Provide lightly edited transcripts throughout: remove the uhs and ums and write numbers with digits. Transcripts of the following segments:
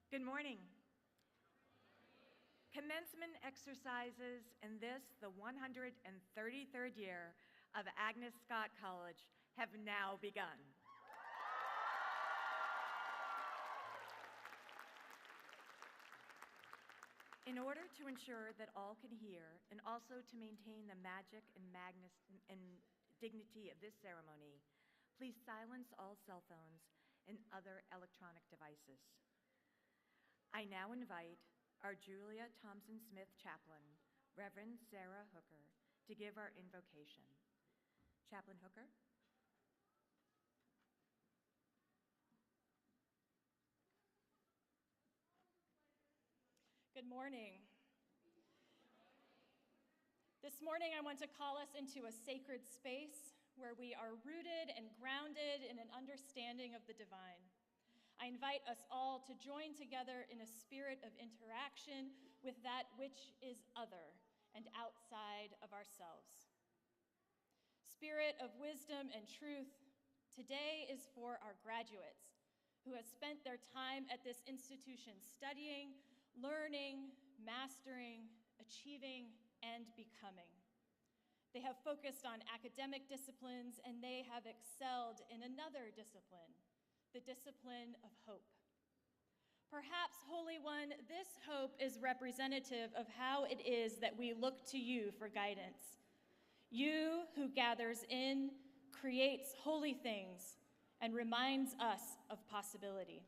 Good morning. Commencement exercises in this, the 133rd year of Agnes Scott College, have now begun. In order to ensure that all can hear and also to maintain the magic and dignity of this ceremony, please silence all cell phones and other electronic devices. I now invite our Julia Thompson Smith chaplain, Reverend Sarah Hooker, to give our invocation. Chaplain Hooker. Good morning. This morning, I want to call us into a sacred space where we are rooted and grounded in an understanding of the divine. I invite us all to join together in a spirit of interaction with that which is other and outside of ourselves. Spirit of wisdom and truth, today is for our graduates who have spent their time at this institution studying, learning, mastering, achieving, and becoming. They have focused on academic disciplines, and they have excelled in another discipline, the discipline of hope. Perhaps, Holy One, this hope is representative of how it is that we look to you for guidance. You who gathers in, creates holy things, and reminds us of possibility.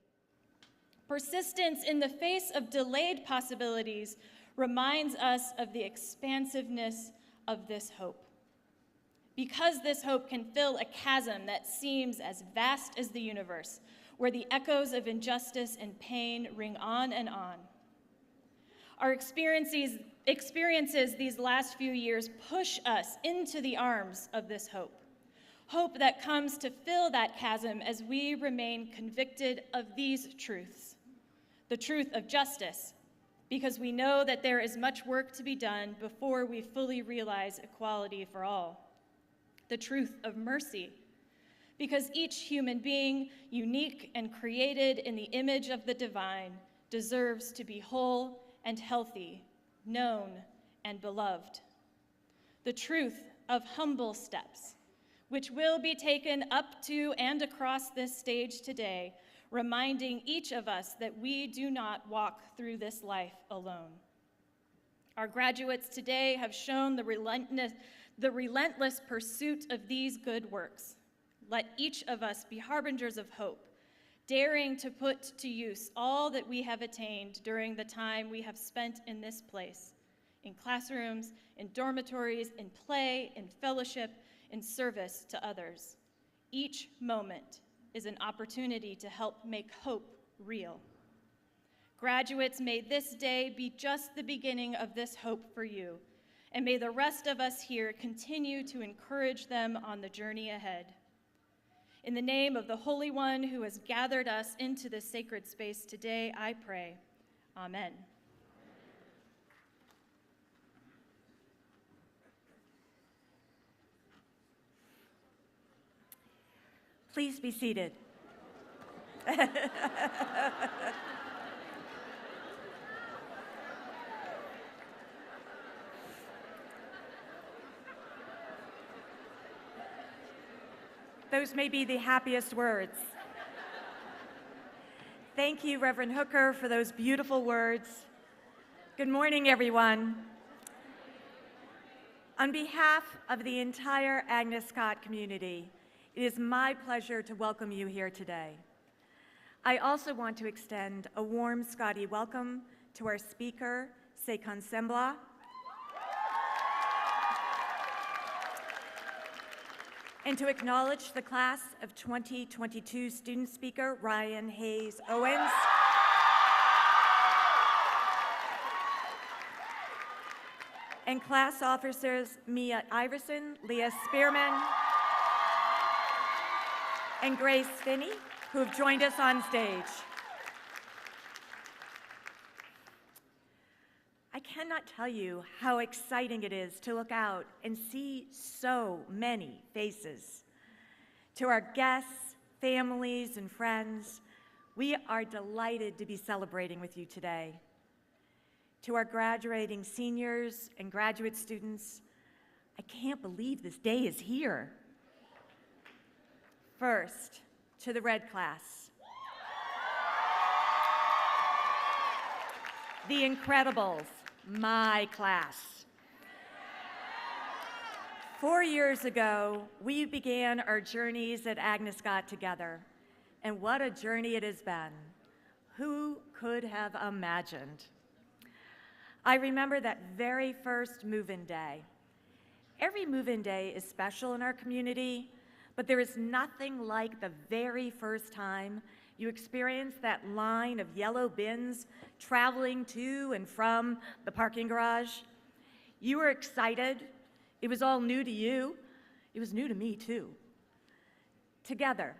Persistence in the face of delayed possibilities reminds us of the expansiveness of this hope. Because this hope can fill a chasm that seems as vast as the universe, where the echoes of injustice and pain ring on and on. Our experiences these last few years push us into the arms of this hope. Hope that comes to fill that chasm as we remain convicted of these truths. The truth of justice, because we know that there is much work to be done before we fully realize equality for all. The truth of mercy, because each human being, unique and created in the image of the divine, deserves to be whole and healthy, known and beloved. The truth of humble steps, which will be taken up to and across this stage today, reminding each of us that we do not walk through this life alone. Our graduates today have shown the relentless pursuit of these good works. Let each of us be harbingers of hope, daring to put to use all that we have attained during the time we have spent in this place, in classrooms, in dormitories, in play, in fellowship, in service to others. Each moment is an opportunity to help make hope real. Graduates, may this day be just the beginning of this hope for you, and may the rest of us here continue to encourage them on the journey ahead. In the name of the Holy One who has gathered us into this sacred space today, I pray. Amen. Please be seated. Those may be the happiest words. Thank you, Reverend Hooker, for those beautiful words. Good morning, everyone. On behalf of the entire Agnes Scott community, it is my pleasure to welcome you here today. I also want to extend a warm Scotty welcome to our speaker, Sekon Sembla, and to acknowledge the class of 2022 student speaker, Ryan Hayes Owens, and class officers Mia Iverson, Leah Spearman, and Grace Finney, who have joined us on stage. I cannot tell you how exciting it is to look out and see so many faces. To our guests, families, and friends, We are delighted to be celebrating with you today. To our graduating seniors and graduate students, I can't believe this day is here. First, to the red class. The Incredibles, my class. 4 years ago, we began our journeys at Agnes Scott together, and what a journey it has been. Who could have imagined? I remember that very first move-in day. Every move-in day is special in our community, but there is nothing like the very first time you experience that line of yellow bins traveling to and from the parking garage. You were excited. It was all new to you. It was new to me, too. Together,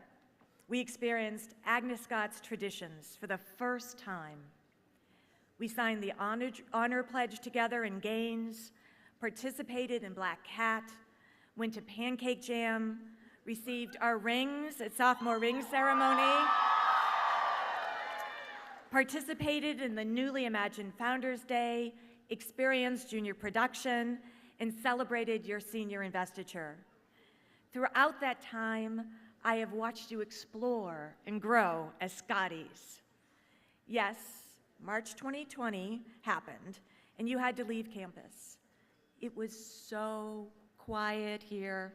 we experienced Agnes Scott's traditions for the first time. We signed the honor pledge together in Gaines, participated in Black Cat, went to Pancake Jam, received our rings at sophomore ring ceremony, participated in the newly imagined Founders Day, experienced junior production, and celebrated your senior investiture. Throughout that time, I have watched you explore and grow as Scotties. Yes, March 2020 happened, and you had to leave campus. It was so quiet here.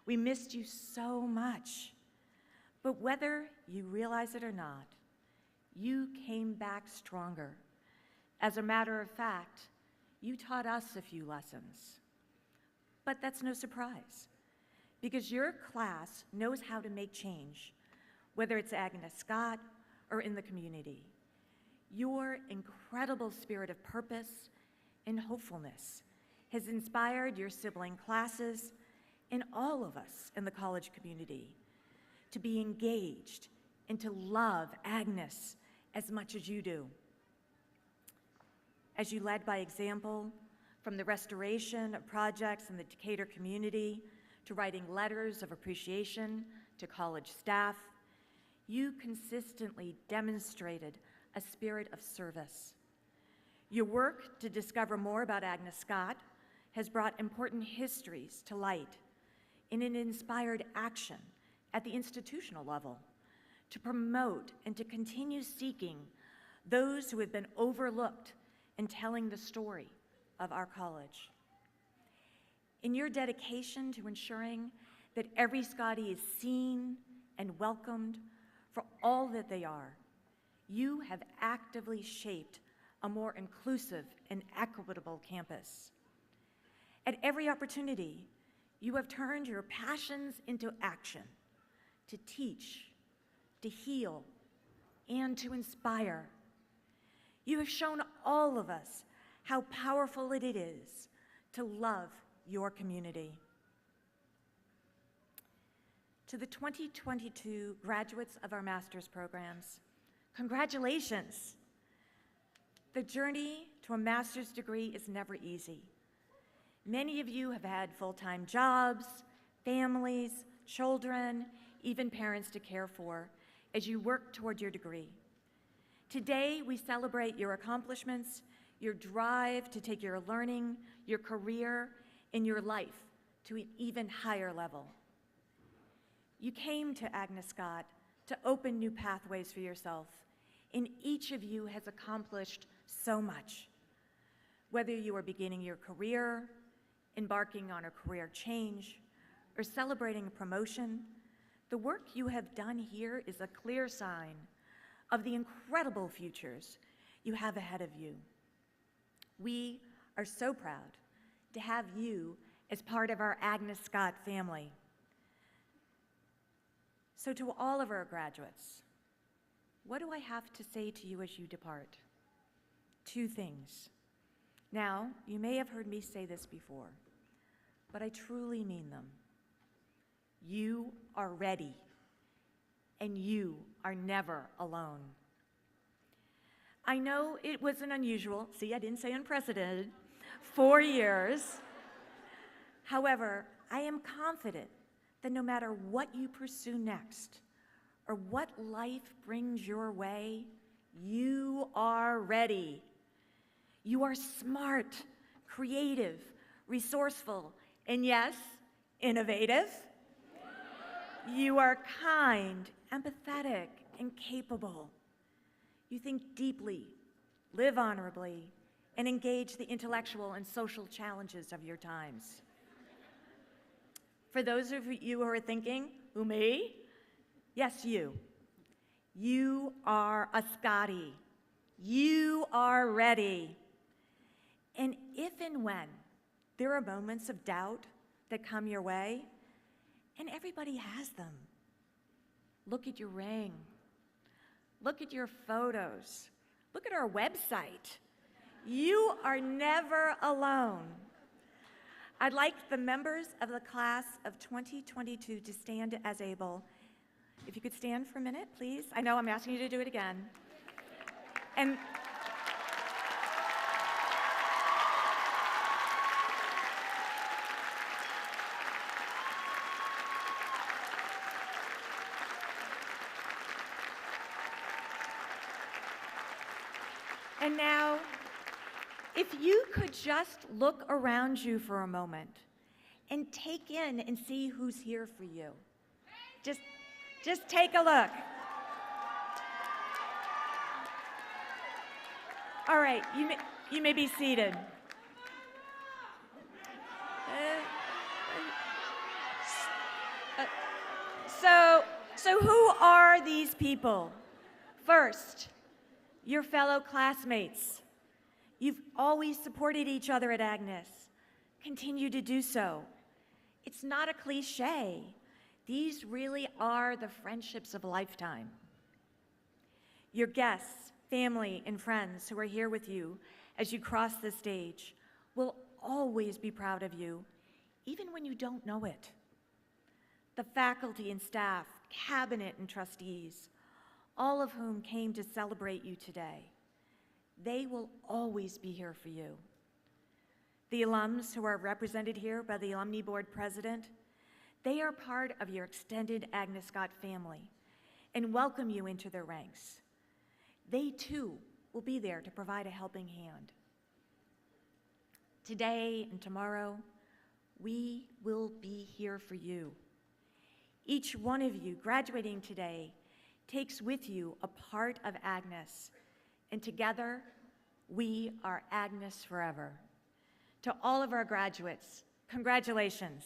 We missed you so much. But whether you realize it or not, you came back stronger. As a matter of fact, you taught us a few lessons. But that's no surprise, because your class knows how to make change, whether it's Agnes Scott or in the community. Your incredible spirit of purpose and hopefulness has inspired your sibling classes and all of us in the college community to be engaged and to love Agnes as much as you do. As you led by example, from the restoration of projects in the Decatur community to writing letters of appreciation to college staff, you consistently demonstrated a spirit of service. Your work to discover more about Agnes Scott has brought important histories to light, and it inspired action at the institutional level to promote and to continue seeking those who have been overlooked and telling the story of our college. In your dedication to ensuring that every Scottie is seen and welcomed for all that they are, you have actively shaped a more inclusive and equitable campus. At every opportunity, you have turned your passions into action to teach, to heal, and to inspire. You have shown all of us how powerful it is to love your community. To the 2022 graduates of our master's programs, congratulations. The journey to a master's degree is never easy. Many of you have had full-time jobs, families, children, even parents to care for as you work toward your degree. Today, we celebrate your accomplishments, your drive to take your learning, your career, and your life to an even higher level. You came to Agnes Scott to open new pathways for yourself, and each of you has accomplished so much. Whether you are beginning your career, embarking on a career change, or celebrating a promotion, the work you have done here is a clear sign of the incredible futures you have ahead of you. We are so proud to have you as part of our Agnes Scott family. So to all of our graduates, what do I have to say to you as you depart? 2 things. Now, you may have heard me say this before, but I truly mean them. You are ready, and you are never alone. I know it was an unusual, see, I didn't say unprecedented, 4 years. However, I am confident that no matter what you pursue next, or what life brings your way, you are ready. You are smart, creative, resourceful, and yes, innovative. You are kind, empathetic, and capable. You think deeply, live honorably, and engage the intellectual and social challenges of your times. For those of you who are thinking, who, me? Yes, you. You are a Scottie. You are ready. And if and when there are moments of doubt that come your way, and everybody has them, look at your ring. Look at your photos. Look at our website. You are never alone. I'd like the members of the class of 2022 to stand as able. If you could stand for a minute, please. I know I'm asking you to do it again. And now, if you could just look around you for a moment and take in and see who's here for you. Just take a look. All right, you may be seated. So who are these people? First, your fellow classmates. You've always supported each other at Agnes. Continue to do so. It's not a cliche. These really are the friendships of a lifetime. Your guests, family, and friends who are here with you as you cross the stage will always be proud of you, even when you don't know it. The faculty and staff, cabinet and trustees, all of whom came to celebrate you today, they will always be here for you. The alums who are represented here by the Alumni Board President, they are part of your extended Agnes Scott family and welcome you into their ranks. They too will be there to provide a helping hand. Today and tomorrow, we will be here for you. Each one of you graduating today takes with you a part of Agnes, and together, we are Agnes forever. To all of our graduates, congratulations.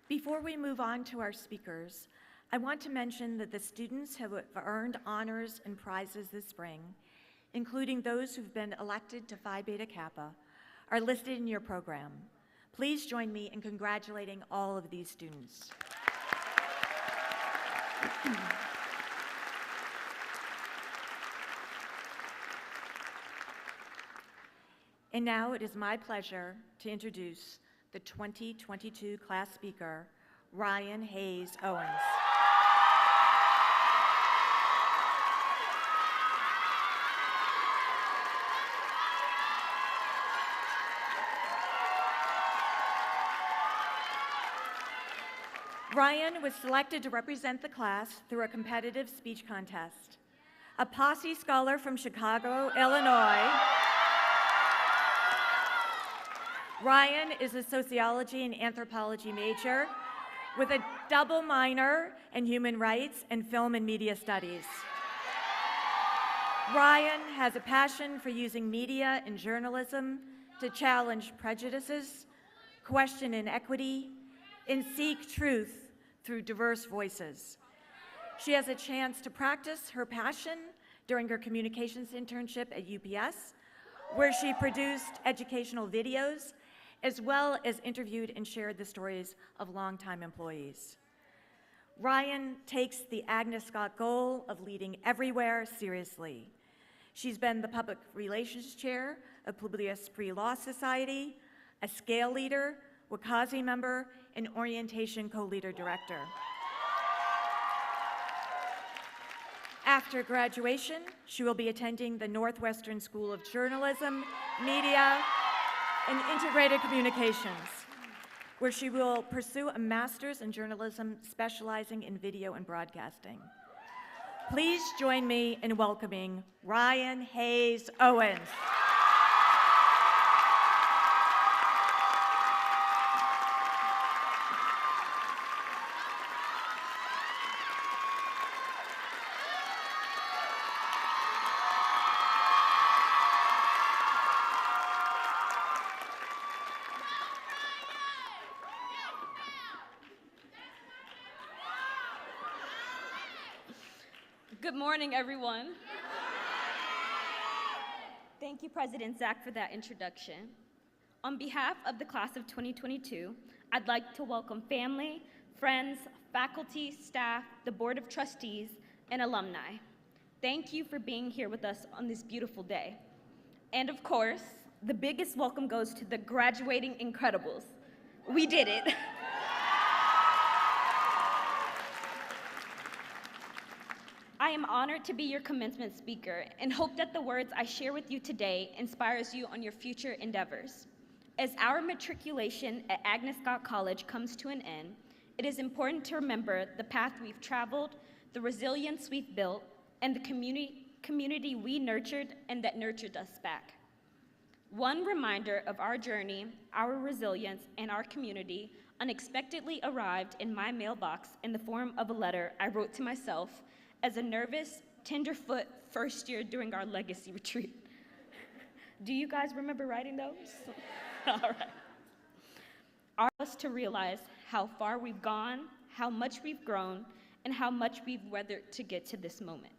Before we move on to our speakers, I want to mention that the students who have earned honors and prizes this spring, including those who've been elected to Phi Beta Kappa, are listed in your program. Please join me in congratulating all of these students. And now it is my pleasure to introduce the 2022 class speaker, Ryan Hayes Owens. Ryan was selected to represent the class through a competitive speech contest. A Posse Scholar from Chicago, Illinois, Ryan is a sociology and anthropology major with a double minor in human rights and film and media studies. Ryan has a passion for using media and journalism to challenge prejudices, question inequity, and seek truth through diverse voices. She has a chance to practice her passion during her communications internship at UPS, where she produced educational videos, as well as interviewed and shared the stories of longtime employees. Ryan takes the Agnes Scott goal of leading everywhere seriously. She's been the public relations chair of Publius Pre-Law Society, a scale leader, Wakazi member, and orientation co-leader director. After graduation, she will be attending the Northwestern School of Journalism, Media, and Integrated Communications, where she will pursue a master's in journalism specializing in video and broadcasting. Please join me in welcoming Ryan Hayes Owens. Good morning, everyone. Thank you, President Zach, for that introduction. On behalf of the class of 2022, I'd like to welcome family, friends, faculty, staff, the Board of Trustees, and alumni. Thank you for being here with us on this beautiful day. And of course, the biggest welcome goes to the graduating Incredibles. We did it. I am honored to be your commencement speaker and hope that the words I share with you today inspires you on your future endeavors. As our matriculation at Agnes Scott College comes to an end, it is important to remember the path we've traveled, the resilience we've built, and the community we nurtured and that nurtured us back. One reminder of our journey, our resilience, and our community unexpectedly arrived in my mailbox in the form of a letter I wrote to myself as a nervous, tenderfoot first year during our legacy retreat. Do you guys remember writing those? All right. Our us to realize how far we've gone, how much we've grown, and how much we've weathered to get to this moment.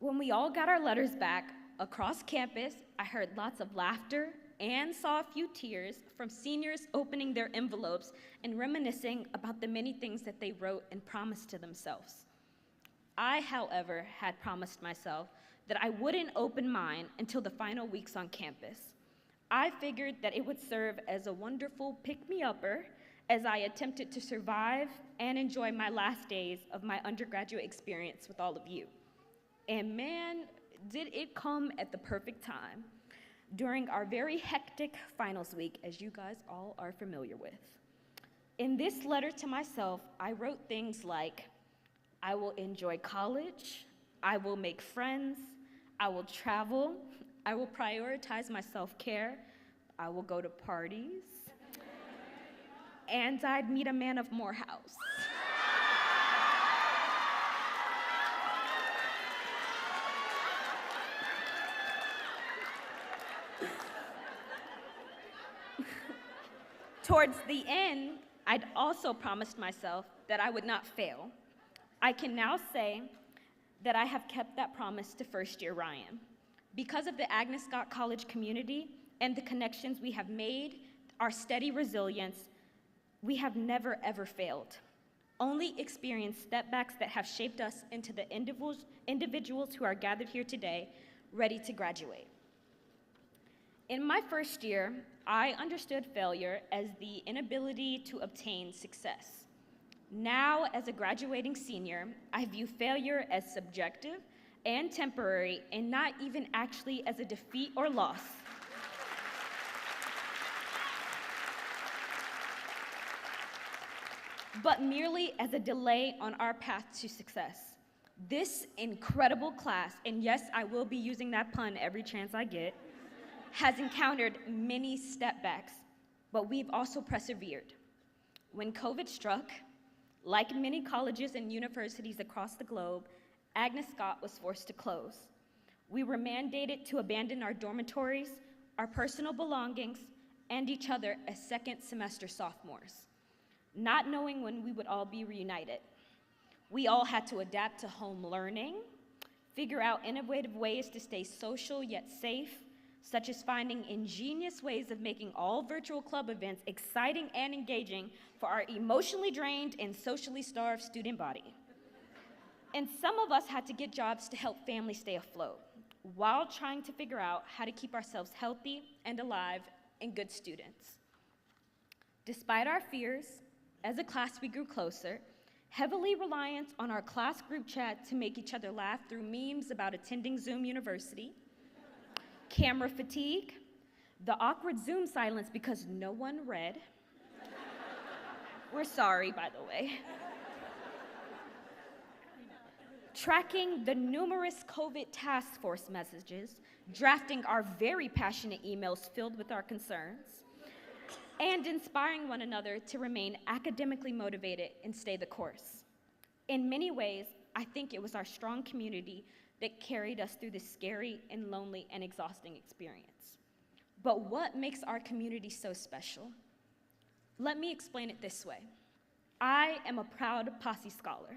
When we all got our letters back across campus, I heard lots of laughter and saw a few tears from seniors opening their envelopes and reminiscing about the many things that they wrote and promised to themselves. I, however, had promised myself that I wouldn't open mine until the final weeks on campus. I figured that it would serve as a wonderful pick-me-upper as I attempted to survive and enjoy my last days of my undergraduate experience with all of you. And man, did it come at the perfect time, during our very hectic finals week, as you guys all are familiar with. In this letter to myself, I wrote things like, I will enjoy college, I will make friends, I will travel, I will prioritize my self-care, I will go to parties, and I'd meet a man of Morehouse. Towards the end, I'd also promised myself that I would not fail. I can now say that I have kept that promise to first-year Ryan. Because of the Agnes Scott College community and the connections we have made, our steady resilience, we have never, ever failed. Only experienced setbacks that have shaped us into the individuals who are gathered here today, ready to graduate. In my first year, I understood failure as the inability to obtain success. Now, as a graduating senior, I view failure as subjective and temporary and not even actually as a defeat or loss. But merely as a delay on our path to success. This incredible class, and yes, I will be using that pun every chance I get, has encountered many setbacks, but we've also persevered. When COVID struck, like many colleges and universities across the globe, Agnes Scott was forced to close. We were mandated to abandon our dormitories, our personal belongings, and each other as second semester sophomores, not knowing when we would all be reunited. We all had to adapt to home learning, figure out innovative ways to stay social yet safe, such as finding ingenious ways of making all virtual club events exciting and engaging for our emotionally drained and socially starved student body. And some of us had to get jobs to help families stay afloat, while trying to figure out how to keep ourselves healthy and alive and good students. Despite our fears, as a class we grew closer, heavily reliant on our class group chat to make each other laugh through memes about attending Zoom University, camera fatigue, the awkward Zoom silence because no one read. We're sorry, by the way. Tracking the numerous COVID task force messages, drafting our very passionate emails filled with our concerns, and inspiring one another to remain academically motivated and stay the course. In many ways, I think it was our strong community that carried us through this scary and lonely and exhausting experience. But what makes our community so special? Let me explain it this way. I am a proud Posse scholar.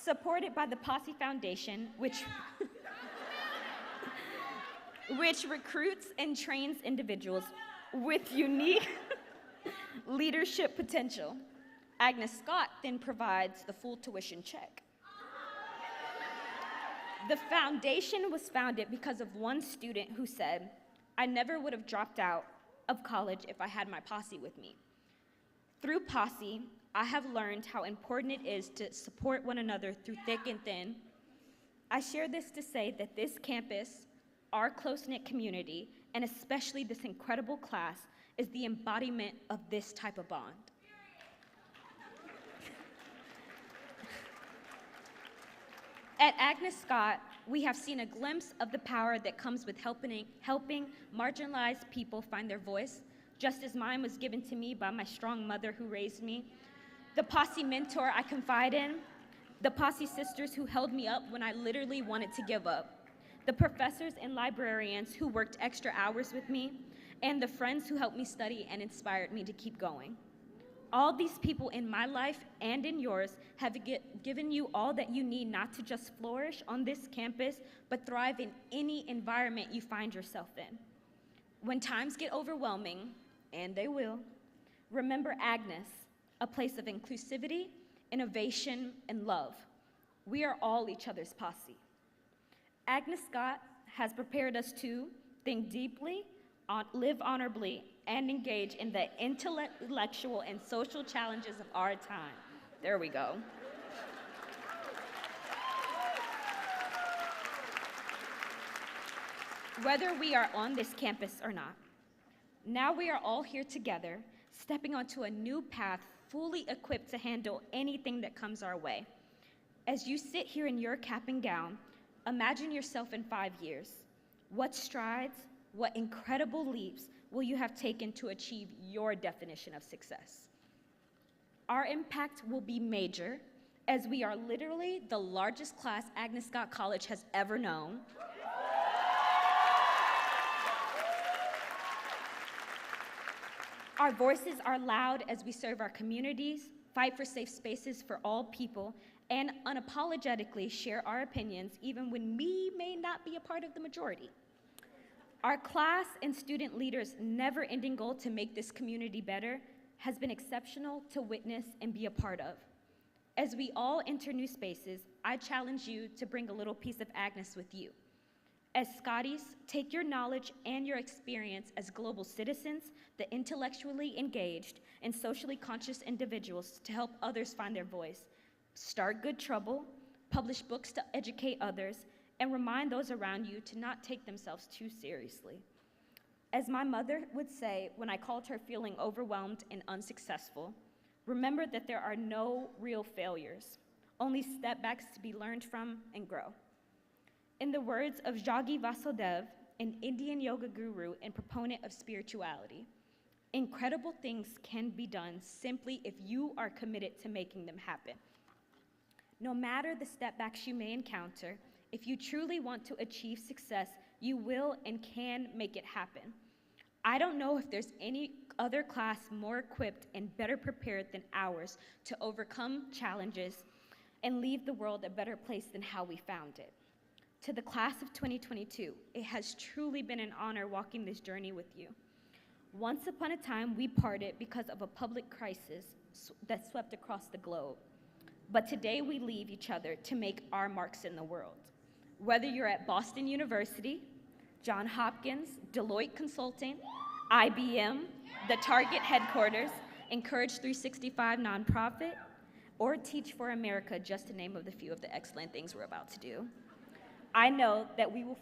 Supported by the Posse Foundation, which recruits and trains individuals with unique leadership potential. Agnes Scott then provides the full tuition check. The foundation was founded because of one student who said, "I never would have dropped out of college if I had my Posse with me." Through Posse, I have learned how important it is to support one another through thick and thin. I share this to say that this campus, our close-knit community, and especially this incredible class, is the embodiment of this type of bond. At Agnes Scott, we have seen a glimpse of the power that comes with helping marginalized people find their voice, just as mine was given to me by my strong mother who raised me, the Posse mentor I confide in, the Posse sisters who held me up when I literally wanted to give up, the professors and librarians who worked extra hours with me, and the friends who helped me study and inspired me to keep going. All these people in my life and in yours have given you all that you need not to just flourish on this campus, but thrive in any environment you find yourself in. When times get overwhelming, and they will, remember Agnes, a place of inclusivity, innovation, and love. We are all each other's Posse. Agnes Scott has prepared us to think deeply, live honorably, and engage in the intellectual and social challenges of our time. There we go. Whether we are on this campus or not, now we are all here together, stepping onto a new path, fully equipped to handle anything that comes our way. As you sit here in your cap and gown, imagine yourself in 5 years. What strides, what incredible leaps will you have taken to achieve your definition of success? Our impact will be major, as we are literally the largest class Agnes Scott College has ever known. Our voices are loud as we serve our communities, fight for safe spaces for all people, and unapologetically share our opinions even when we may not be a part of the majority. Our class and student leaders' never-ending goal to make this community better has been exceptional to witness and be a part of. As we all enter new spaces, I challenge you to bring a little piece of Agnes with you. As Scotties, take your knowledge and your experience as global citizens, the intellectually engaged and socially conscious individuals to help others find their voice. Start good trouble, publish books to educate others, and remind those around you to not take themselves too seriously. As my mother would say when I called her feeling overwhelmed and unsuccessful, remember that there are no real failures, only setbacks to be learned from and grow. In the words of Jagi Vasudev, an Indian yoga guru and proponent of spirituality, incredible things can be done simply if you are committed to making them happen. No matter the setbacks you may encounter, if you truly want to achieve success, you will and can make it happen. I don't know if there's any other class more equipped and better prepared than ours to overcome challenges and leave the world a better place than how we found it. To the class of 2022, it has truly been an honor walking this journey with you. Once upon a time, we parted because of a public crisis that swept across the globe. But today we leave each other to make our marks in the world. Whether you're at Boston University, Johns Hopkins, Deloitte Consulting, IBM, the Target headquarters, Encourage 365 nonprofit, or Teach for America, just to name of the few of the excellent things we're about to do. I know that we will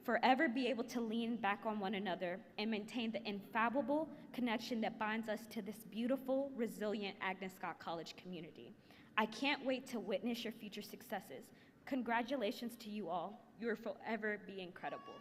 forever be able to lean back on one another and maintain the infallible connection that binds us to this beautiful, resilient Agnes Scott College community. I can't wait to witness your future successes. Congratulations to you all. You will forever be incredible.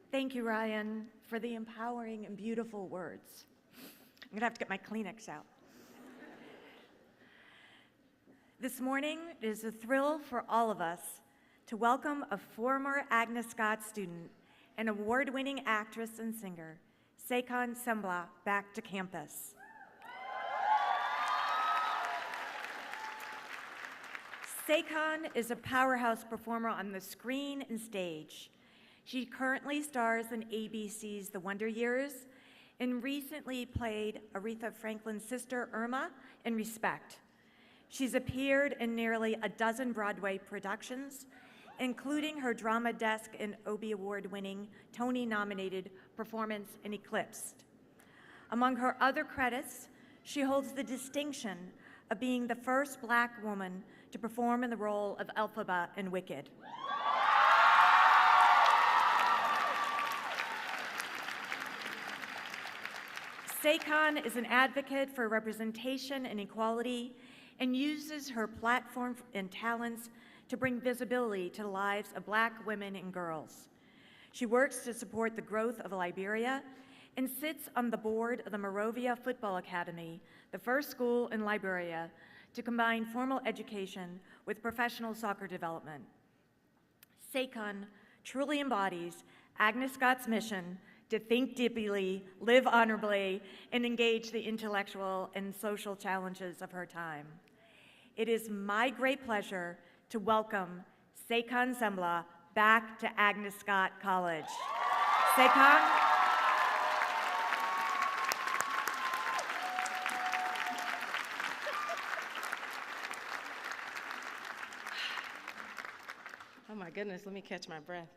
Thank you, Ryan, for the empowering and beautiful words. I'm gonna have to get my Kleenex out. This morning, it is a thrill for all of us to welcome a former Agnes Scott student and award-winning actress and singer, Sekan Sembla, back to campus. Sekan is a powerhouse performer on the screen and stage. She currently stars in ABC's The Wonder Years and recently played Aretha Franklin's sister, Irma, in Respect. She's appeared in nearly a dozen Broadway productions, including her Drama Desk and Obie Award-winning, Tony-nominated performance in Eclipsed. Among her other credits, she holds the distinction of being the first Black woman to perform in the role of Elphaba in Wicked. Sekan is an advocate for representation and equality and uses her platform and talents to bring visibility to the lives of Black women and girls. She works to support the growth of Liberia and sits on the board of the Monrovia Football Academy, the first school in Liberia to combine formal education with professional soccer development. Sekan truly embodies Agnes Scott's mission to think deeply, live honorably, and engage the intellectual and social challenges of her time. It is my great pleasure to welcome Sekan Sembla back to Agnes Scott College. Sekan. Oh my goodness, let me catch my breath.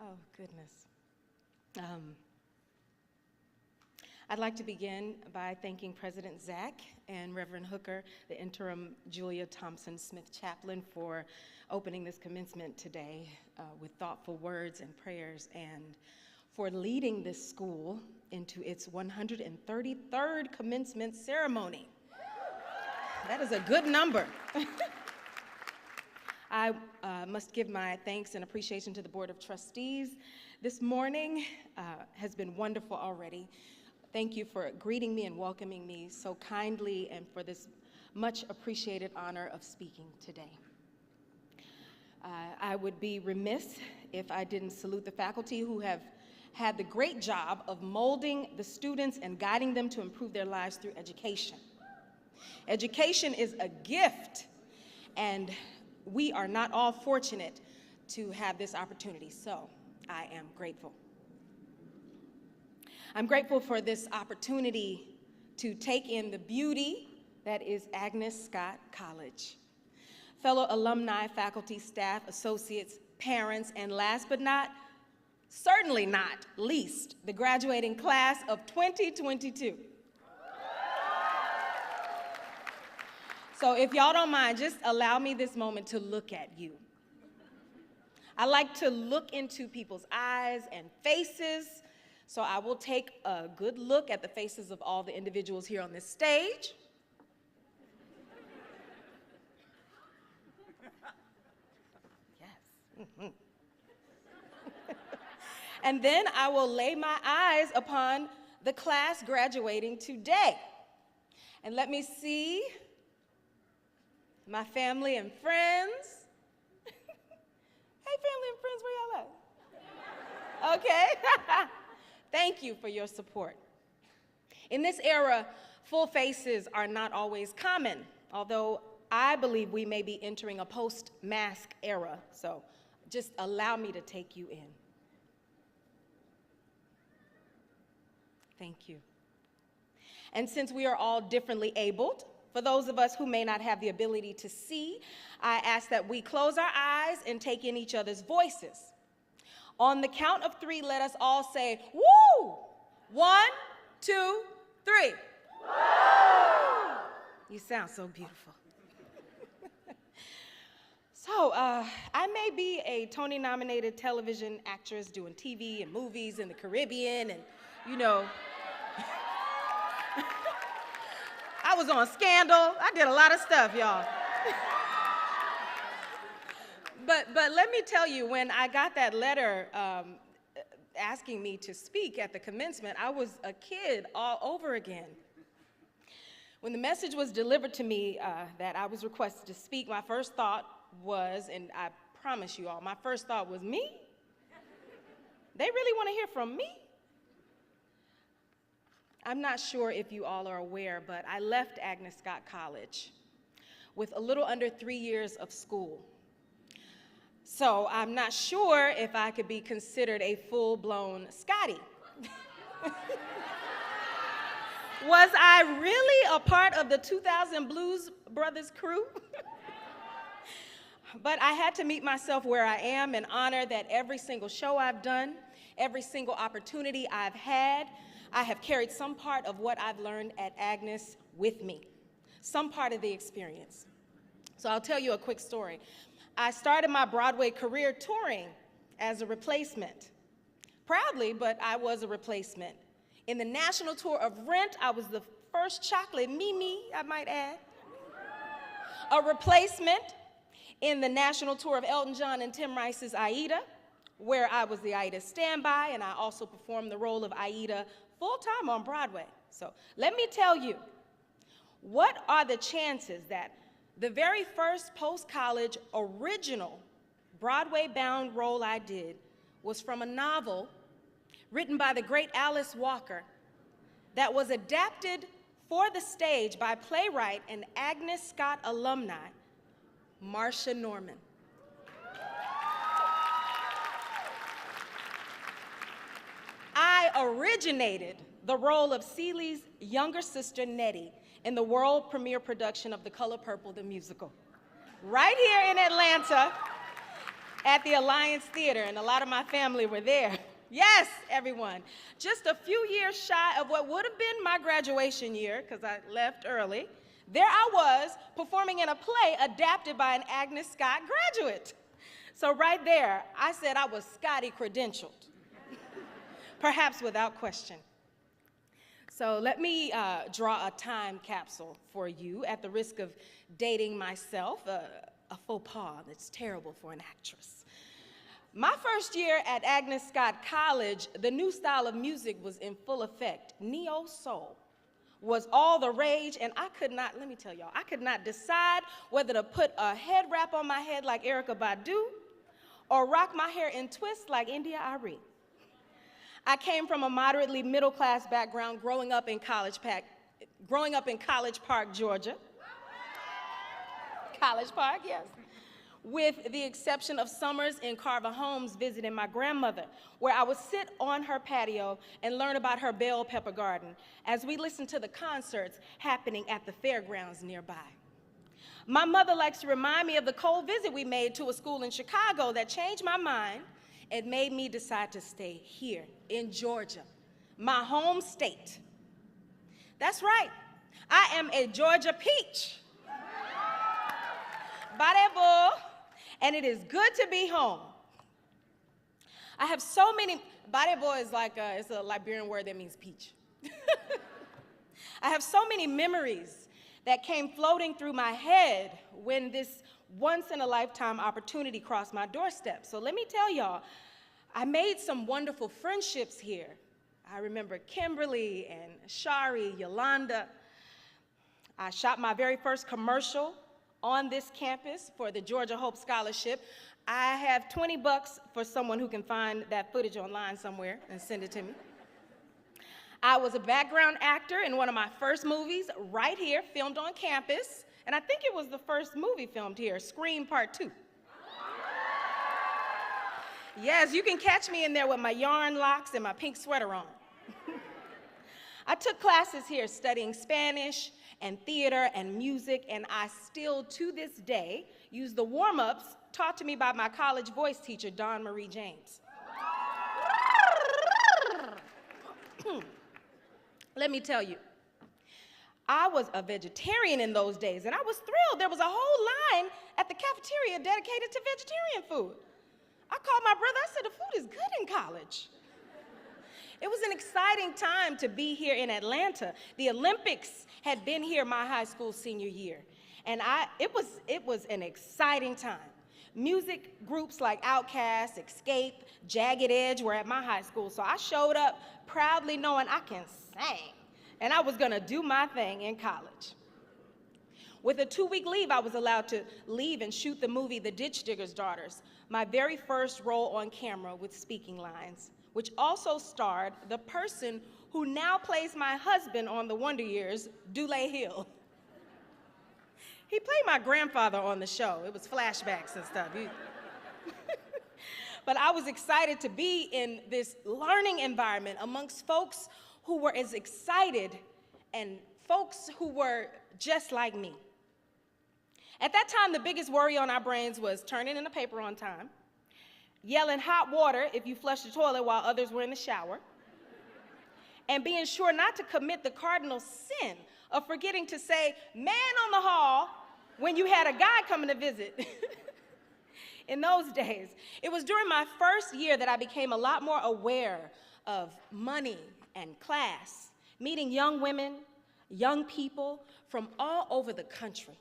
Oh, goodness. I'd like to begin by thanking President Zach and Reverend Hooker, the interim Julia Thompson Smith chaplain, for opening this commencement today with thoughtful words and prayers, and for leading this school into its 133rd commencement ceremony. That is a good number. I must give my thanks and appreciation to the Board of Trustees. This morning has been wonderful already. Thank you for greeting me and welcoming me so kindly and for this much appreciated honor of speaking today. I would be remiss if I didn't salute the faculty who have had the great job of molding the students and guiding them to improve their lives through education. Education is a gift, and we are not all fortunate to have this opportunity, so I am grateful. I'm grateful for this opportunity to take in the beauty that is Agnes Scott College. Fellow alumni, faculty, staff, associates, parents, and last but certainly not least, the graduating class of 2022. So if y'all don't mind, just allow me this moment to look at you. I like to look into people's eyes and faces, so I will take a good look at the faces of all the individuals here on this stage. Yes. Mm-hmm. And then I will lay my eyes upon the class graduating today. And let me see. my family and friends. Hey, family and friends, where y'all at? Okay. Thank you for your support. In this era, full faces are not always common, although I believe we may be entering a post-mask era, so just allow me to take you in. Thank you. And since we are all differently abled, for those of us who may not have the ability to see, I ask that we close our eyes and take in each other's voices. On the count of 3, let us all say, woo! 1, 2, 3. Woo! You sound so beautiful. So, I may be a Tony-nominated television actress doing TV and movies in the Caribbean, and, you know, I was on Scandal. I did a lot of stuff, y'all. But let me tell you, when I got that letter asking me to speak at the commencement, I was a kid all over again. When the message was delivered to me that I was requested to speak, my first thought was, and I promise you all, my first thought was, me? They really want to hear from me? I'm not sure if you all are aware, but I left Agnes Scott College with a little under 3 years of school. So I'm not sure if I could be considered a full-blown Scottie. Was I really a part of the 2000 Blues Brothers crew? But I had to meet myself where I am and honor that every single show I've done, every single opportunity I've had, I have carried some part of what I've learned at Agnes with me, some part of the experience. So I'll tell you a quick story. I started my Broadway career touring as a replacement. Proudly, but I was a replacement. In the national tour of Rent, I was the first chocolate Mimi, I might add. A replacement in the national tour of Elton John and Tim Rice's Aida, where I was the Aida standby, and I also performed the role of Aida full-time on Broadway. So let me tell you, what are the chances that the very first post-college original Broadway-bound role I did was from a novel written by the great Alice Walker that was adapted for the stage by playwright and Agnes Scott alumni, Marcia Norman. I originated the role of Celie's younger sister, Nettie, in the world premiere production of The Color Purple, the musical, right here in Atlanta at the Alliance Theater, and a lot of my family were there. Yes, everyone. Just a few years shy of what would have been my graduation year, because I left early, there I was performing in a play adapted by an Agnes Scott graduate. So right there, I said I was Scottie credentialed, perhaps without question. So let me draw a time capsule for you at the risk of dating myself, a faux pas that's terrible for an actress. My first year at Agnes Scott College, the new style of music was in full effect. Neo-soul was all the rage, and I could not, let me tell y'all, I could not decide whether to put a head wrap on my head like Erykah Badu or rock my hair in twists like India Arie. I came from a moderately middle-class background growing up in College Park, Georgia. College Park, yes. With the exception of summers in Carver Homes visiting my grandmother, where I would sit on her patio and learn about her bell pepper garden as we listened to the concerts happening at the fairgrounds nearby. My mother likes to remind me of the cold visit we made to a school in Chicago that changed my mind and made me decide to stay here in Georgia, my home state. That's right, I am a Georgia peach. Barebo, and it is good to be home. I have so many, barebo is like, it's a Liberian word that means peach. I have so many memories that came floating through my head when this once-in-a-lifetime opportunity crossed my doorstep. So let me tell y'all, I made some wonderful friendships here. I remember Kimberly and Shari, Yolanda. I shot my very first commercial on this campus for the Georgia Hope Scholarship. I have $20 for someone who can find that footage online somewhere and send it to me. I was a background actor in one of my first movies right here, filmed on campus, and I think it was the first movie filmed here, Scream Part 2. Yes, you can catch me in there with my yarn locks and my pink sweater on. I took classes here studying Spanish and theater and music, and I still, to this day, use the warm-ups taught to me by my college voice teacher, Dawn Marie James. Let me tell you, I was a vegetarian in those days, and I was thrilled. There was a whole line at the cafeteria dedicated to vegetarian food. I called my brother, I said, the food is good in college. It was an exciting time to be here in Atlanta. The Olympics had been here my high school senior year, and it was an exciting time. Music groups like Outkast, Escape, Jagged Edge were at my high school, so I showed up proudly knowing I can sing, and I was gonna do my thing in college. With a 2-week leave, I was allowed to leave and shoot the movie The Ditch Digger's Daughters, my very first role on camera with speaking lines, which also starred the person who now plays my husband on The Wonder Years, Dule Hill. He played my grandfather on the show. It was flashbacks and stuff. But I was excited to be in this learning environment amongst folks who were as excited and folks who were just like me. At that time, the biggest worry on our brains was turning in the paper on time, yelling hot water if you flushed the toilet while others were in the shower, and being sure not to commit the cardinal sin of forgetting to say, man on the hall, when you had a guy coming to visit. In those days, it was during my first year that I became a lot more aware of money and class, meeting young women, young people from all over the country.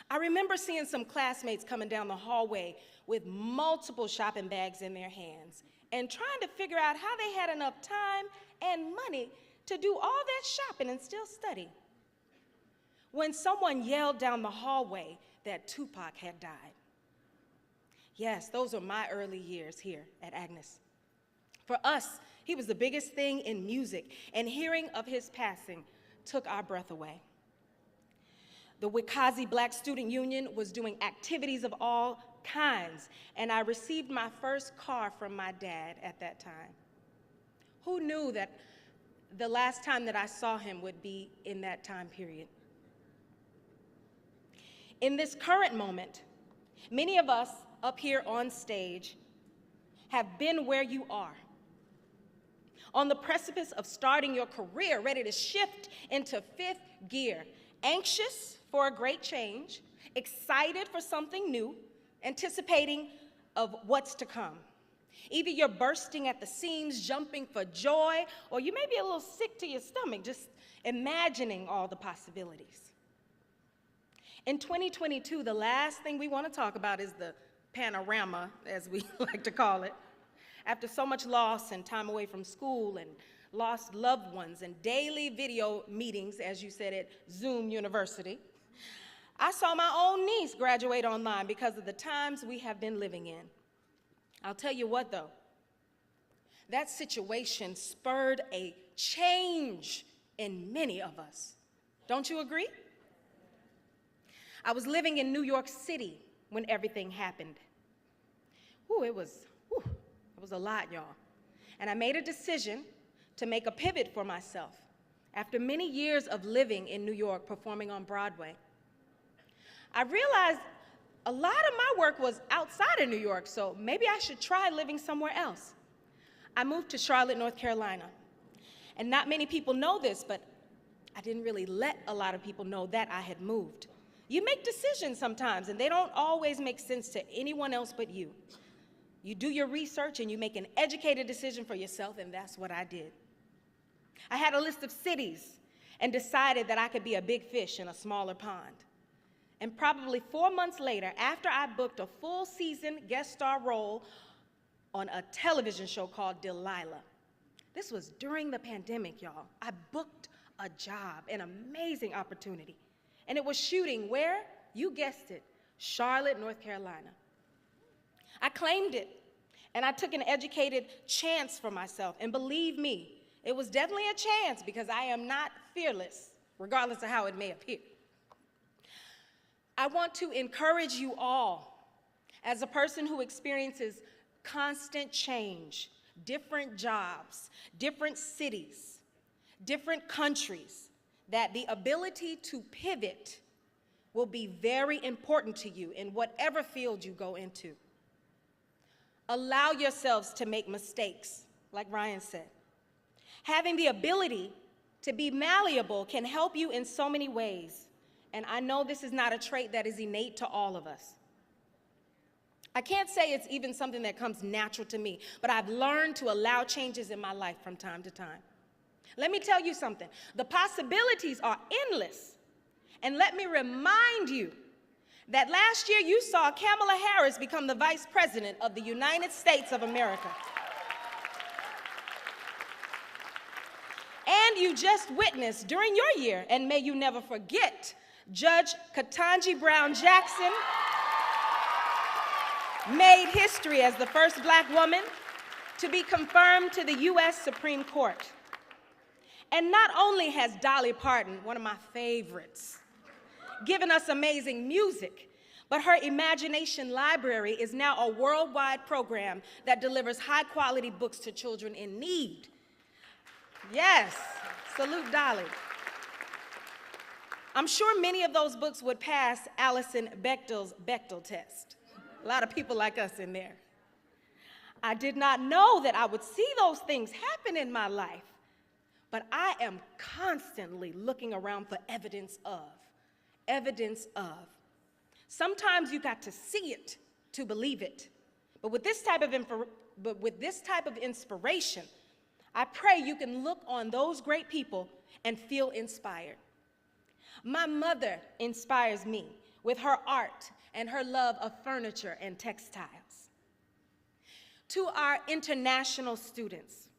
I remember seeing some classmates coming down the hallway with multiple shopping bags in their hands and trying to figure out how they had enough time and money to do all that shopping and still study. When someone yelled down the hallway that Tupac had died. Yes, those are my early years here at Agnes. For us, he was the biggest thing in music, and hearing of his passing took our breath away. The Wikazi Black Student Union was doing activities of all kinds, and I received my first car from my dad at that time. Who knew that the last time that I saw him would be in that time period? In this current moment, many of us up here on stage have been where you are, on the precipice of starting your career, ready to shift into 5th gear, anxious for a great change, excited for something new, anticipating of what's to come. Either you're bursting at the seams, jumping for joy, or you may be a little sick to your stomach, just imagining all the possibilities. In 2022, the last thing we want to talk about is the panorama, as we like to call it. After so much loss and time away from school and lost loved ones and daily video meetings, as you said, at Zoom University, I saw my own niece graduate online because of the times we have been living in. I'll tell you what, though, that situation spurred a change in many of us. Don't you agree? I was living in New York City when everything happened. It was a lot, y'all. And I made a decision to make a pivot for myself after many years of living in New York, performing on Broadway. I realized a lot of my work was outside of New York, so maybe I should try living somewhere else. I moved to Charlotte, North Carolina. And not many people know this, but I didn't really let a lot of people know that I had moved. You make decisions sometimes, and they don't always make sense to anyone else but you. You do your research, and you make an educated decision for yourself, and that's what I did. I had a list of cities and decided that I could be a big fish in a smaller pond. And probably 4 months later, after I booked a full season guest star role on a television show called Delilah. This was during the pandemic, y'all. I booked a job, an amazing opportunity. And it was shooting where? You guessed it, Charlotte, North Carolina. I claimed it, and I took an educated chance for myself. And believe me, it was definitely a chance because I am not fearless, regardless of how it may appear. I want to encourage you all, as a person who experiences constant change, different jobs, different cities, different countries, that the ability to pivot will be very important to you in whatever field you go into. Allow yourselves to make mistakes, like Ryan said. Having the ability to be malleable can help you in so many ways. And I know this is not a trait that is innate to all of us. I can't say it's even something that comes natural to me, but I've learned to allow changes in my life from time to time. Let me tell you something. The possibilities are endless. And let me remind you that last year you saw Kamala Harris become the Vice President of the United States of America. And you just witnessed during your year, and may you never forget, Judge Ketanji Brown Jackson made history as the first Black woman to be confirmed to the U.S. Supreme Court. And not only has Dolly Parton, one of my favorites, given us amazing music, but her Imagination Library is now a worldwide program that delivers high-quality books to children in need. Yes, salute Dolly. I'm sure many of those books would pass Alison Bechdel's Bechdel test. A lot of people like us in there. I did not know that I would see those things happen in my life, but I am constantly looking around for evidence of. Sometimes you got to see it to believe it. But with this type of inspiration, I pray you can look on those great people and feel inspired. My mother inspires me with her art and her love of furniture and textiles. To our international students,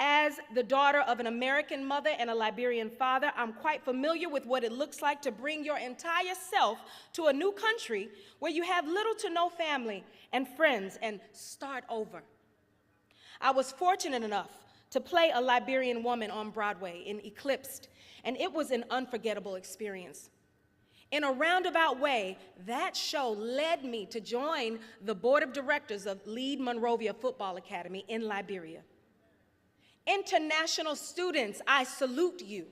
as the daughter of an American mother and a Liberian father, I'm quite familiar with what it looks like to bring your entire self to a new country where you have little to no family and friends and start over. I was fortunate enough to play a Liberian woman on Broadway in Eclipsed, and it was an unforgettable experience. In a roundabout way, that show led me to join the board of directors of Lead Monrovia Football Academy in Liberia. International students, I salute you.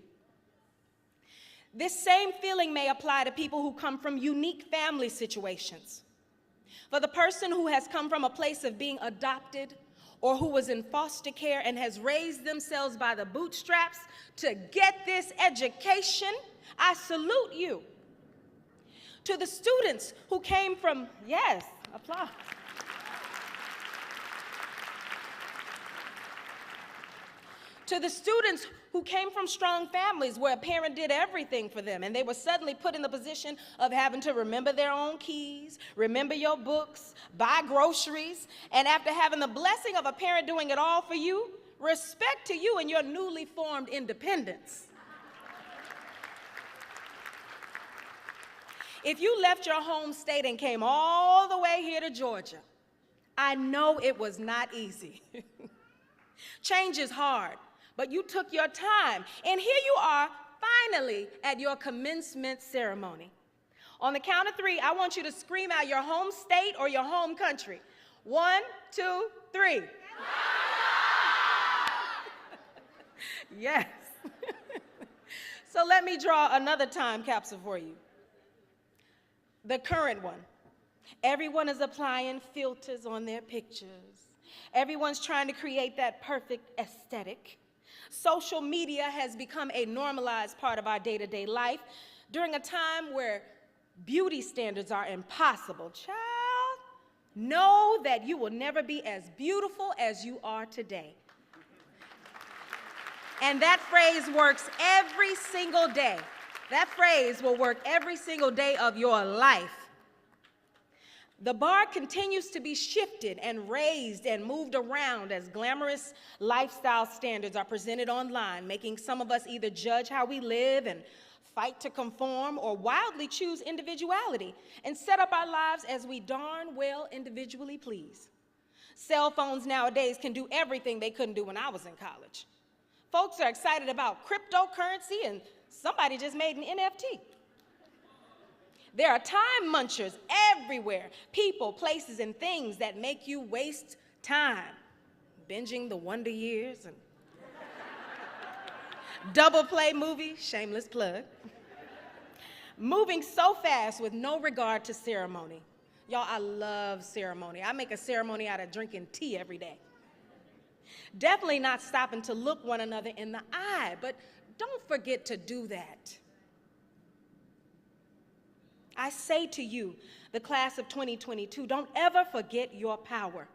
This same feeling may apply to people who come from unique family situations. For the person who has come from a place of being adopted or who was in foster care and has raised themselves by the bootstraps to get this education, I salute you. To the students who came from, yes, applause. To the students who came from strong families where a parent did everything for them and they were suddenly put in the position of having to remember their own keys, remember your books, buy groceries, and after having the blessing of a parent doing it all for you, respect to you and your newly formed independence. If you left your home state and came all the way here to Georgia, I know it was not easy. Change is hard. But you took your time, and here you are, finally, at your commencement ceremony. On the count of 3, I want you to scream out your home state or your home country. 1, 2, 3. Yes. So let me draw another time capsule for you. The current one. Everyone is applying filters on their pictures. Everyone's trying to create that perfect aesthetic. Social media has become a normalized part of our day-to-day life during a time where beauty standards are impossible. Child, know that you will never be as beautiful as you are today. And that phrase works every single day. That phrase will work every single day of your life. The bar continues to be shifted and raised and moved around as glamorous lifestyle standards are presented online, making some of us either judge how we live and fight to conform, or wildly choose individuality and set up our lives as we darn well individually please. Cell phones nowadays can do everything they couldn't do when I was in college. Folks are excited about cryptocurrency, and somebody just made an NFT. There are time munchers everywhere, people, places, and things that make you waste time. Binging The Wonder Years and double play movies, shameless plug. Moving so fast with no regard to ceremony. Y'all, I love ceremony. I make a ceremony out of drinking tea every day. Definitely not stopping to look one another in the eye, but don't forget to do that. I say to you, the class of 2022, don't ever forget your power.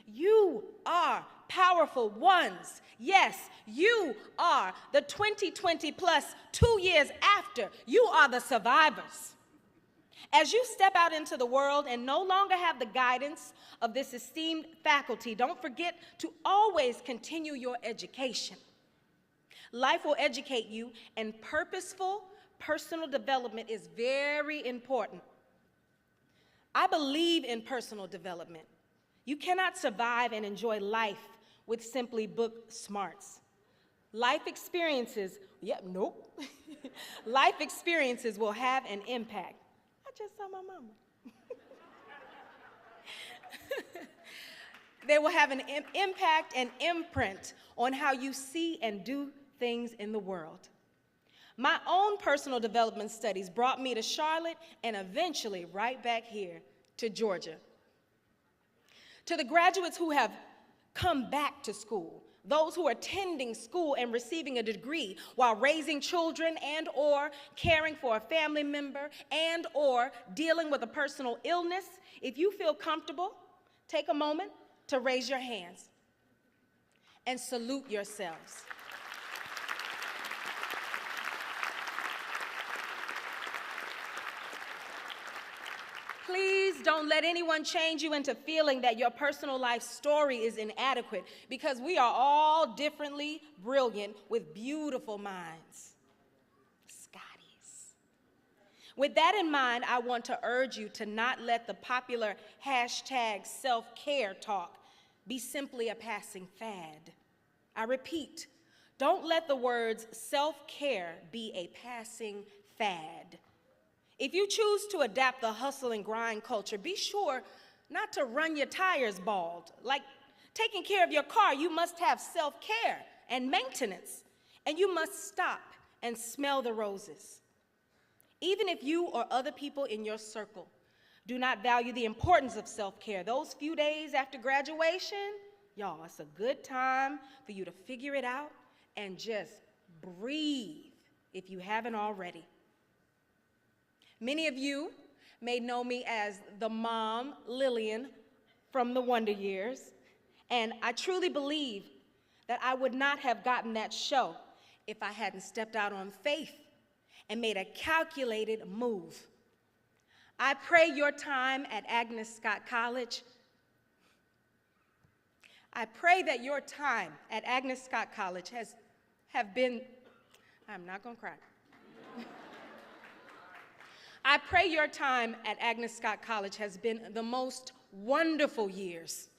You are powerful ones. Yes, you are the 2020 plus 2 years after. You are the survivors. As you step out into the world and no longer have the guidance of this esteemed faculty, don't forget to always continue your education. Life will educate you, and purposeful personal development is very important. I believe in personal development. You cannot survive and enjoy life with simply book smarts. Life experiences, Life experiences will have an impact. I just saw my mama. They will have an impact and imprint on how you see and do things in the world. My own personal development studies brought me to Charlotte and eventually right back here to Georgia. To the graduates who have come back to school, those who are attending school and receiving a degree while raising children and or caring for a family member and or dealing with a personal illness, if you feel comfortable, take a moment to raise your hands and salute yourselves. Please don't let anyone change you into feeling that your personal life story is inadequate, because we are all differently brilliant with beautiful minds. Scotties. With that in mind, I want to urge you to not let the popular hashtag self-care talk be simply a passing fad. I repeat, don't let the words self-care be a passing fad. If you choose to adapt the hustle and grind culture, be sure not to run your tires bald. Like taking care of your car, you must have self-care and maintenance, and you must stop and smell the roses. Even if you or other people in your circle do not value the importance of self-care, those few days after graduation, y'all, it's a good time for you to figure it out and just breathe if you haven't already. Many of you may know me as the mom, Lillian, from the Wonder Years, and I truly believe that I would not have gotten that show if I hadn't stepped out on faith and made a calculated move. I pray your time at Agnes Scott College, I pray that your time at Agnes Scott College have been, I'm not gonna cry. I pray your time at Agnes Scott College has been the most wonderful years,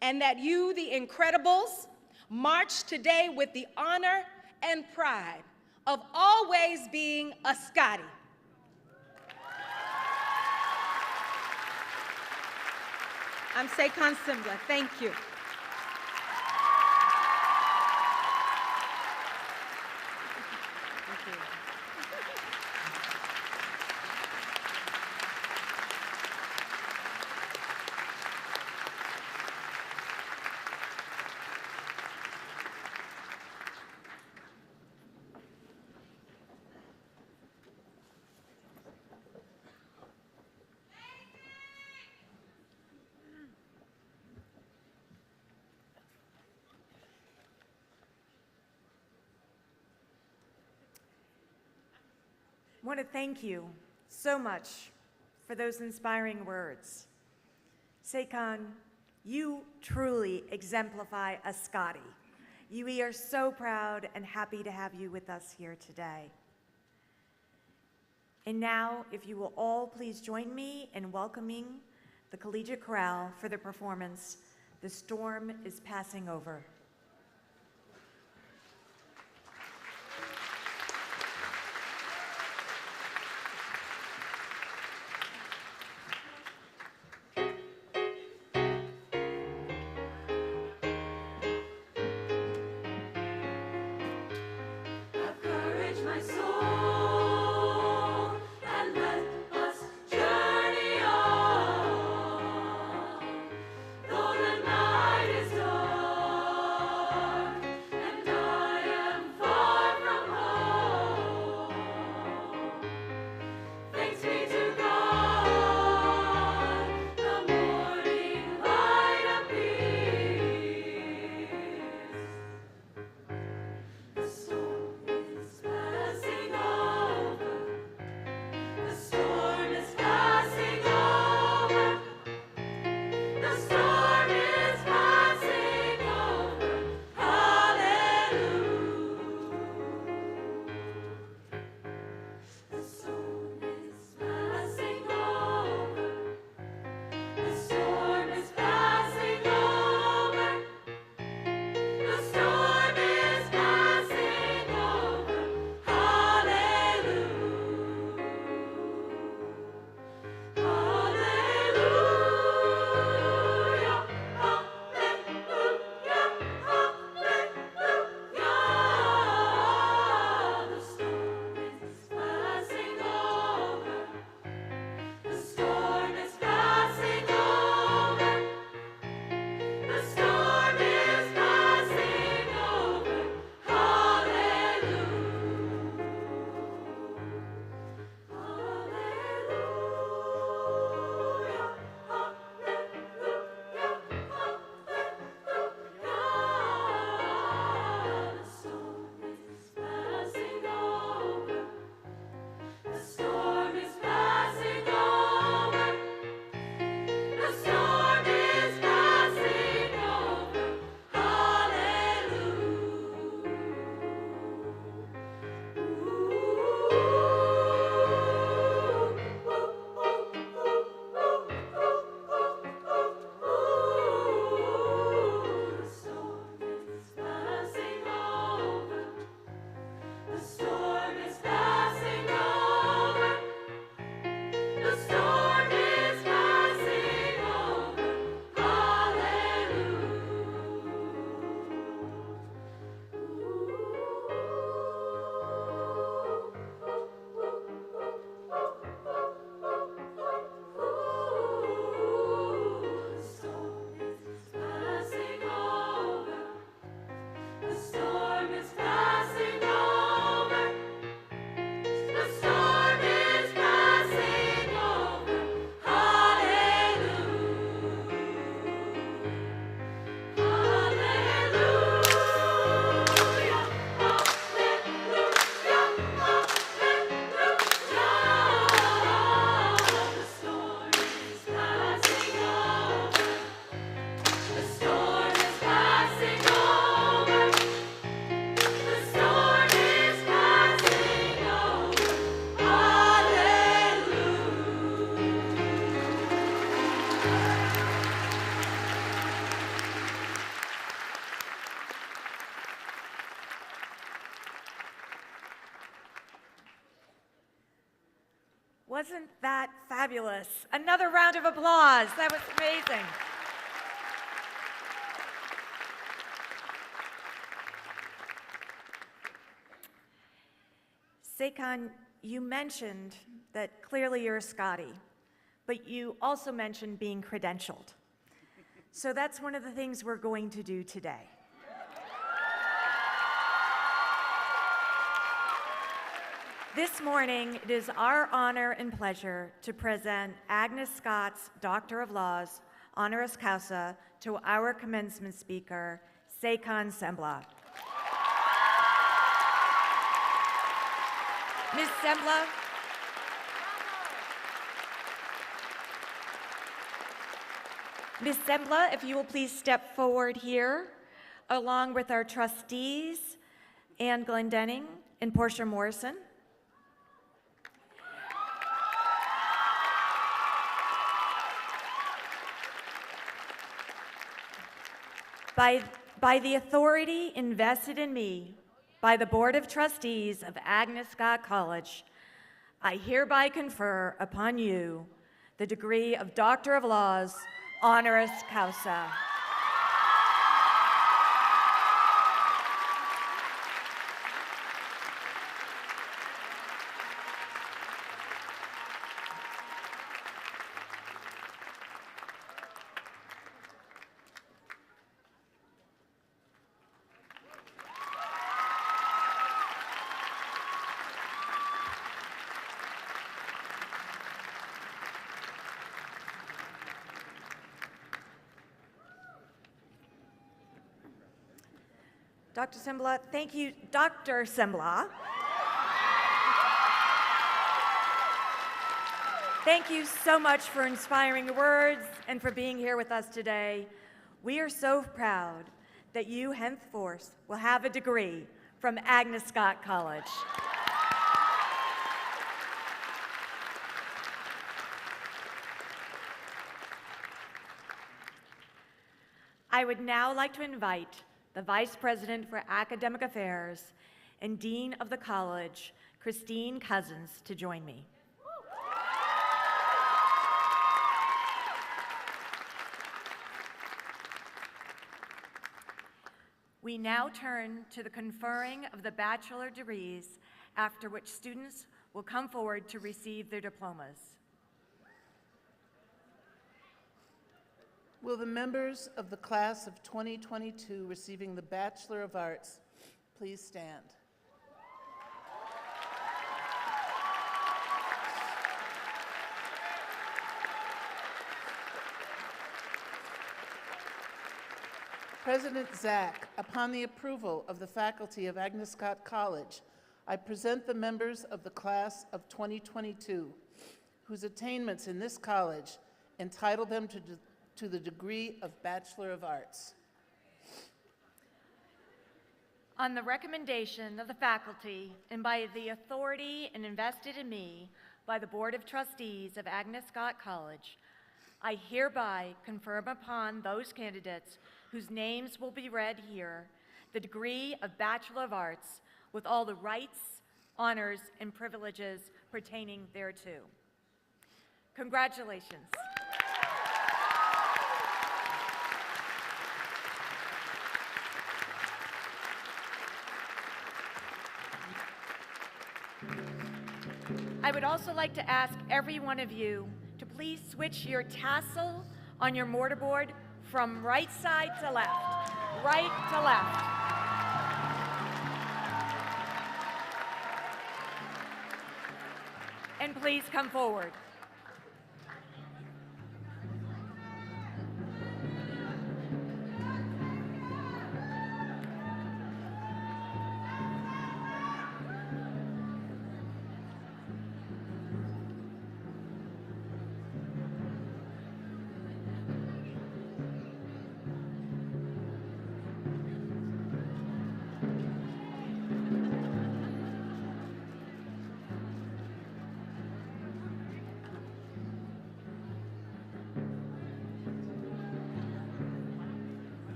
and that you, the Incredibles, march today with the honor and pride of always being a Scottie. I'm Sekan Simla. Thank you. I want to thank you so much for those inspiring words. Sekan, you truly exemplify a Scottie. We are so proud and happy to have you with us here today. And now, if you will all please join me in welcoming the Collegiate Chorale for the performance, "The Storm is Passing Over." Wasn't that fabulous? Another round of applause. That was amazing. Sekon, you mentioned that clearly you're a Scotty, but you also mentioned being credentialed. So that's one of the things we're going to do today. This morning, it is our honor and pleasure to present Agnes Scott's Doctor of Laws, honoris causa, to our commencement speaker, Sekon Sembla. Ms. Sembla. Ms. Sembla, if you will please step forward here. along with our trustees, Ann Glendenning and Portia Morrison. By the authority invested in me by the Board of Trustees of Agnes Scott College, I hereby confer upon you the degree of Doctor of Laws, honoris causa. Dr. Sembla, thank you, Dr. Sembla. Thank you so much for inspiring words and for being here with us today. We are so proud that you henceforth will have a degree from Agnes Scott College. I would now like to invite the Vice President for Academic Affairs and Dean of the College, Christine Cousins, to join me. We now turn to the conferring of the bachelor degrees, after which students will come forward to receive their diplomas. Will the members of the class of 2022 receiving the Bachelor of Arts please stand? President Zach, upon the approval of the faculty of Agnes Scott College, I present the members of the class of 2022 whose attainments in this college entitle them to the degree of Bachelor of Arts. On the recommendation of the faculty and by the authority and invested in me by the Board of Trustees of Agnes Scott College, I hereby confirm upon those candidates whose names will be read here the degree of Bachelor of Arts with all the rights, honors, and privileges pertaining thereto. Congratulations. I would also like to ask every one of you to please switch your tassel on your mortarboard from right side to left, right to left. And please come forward.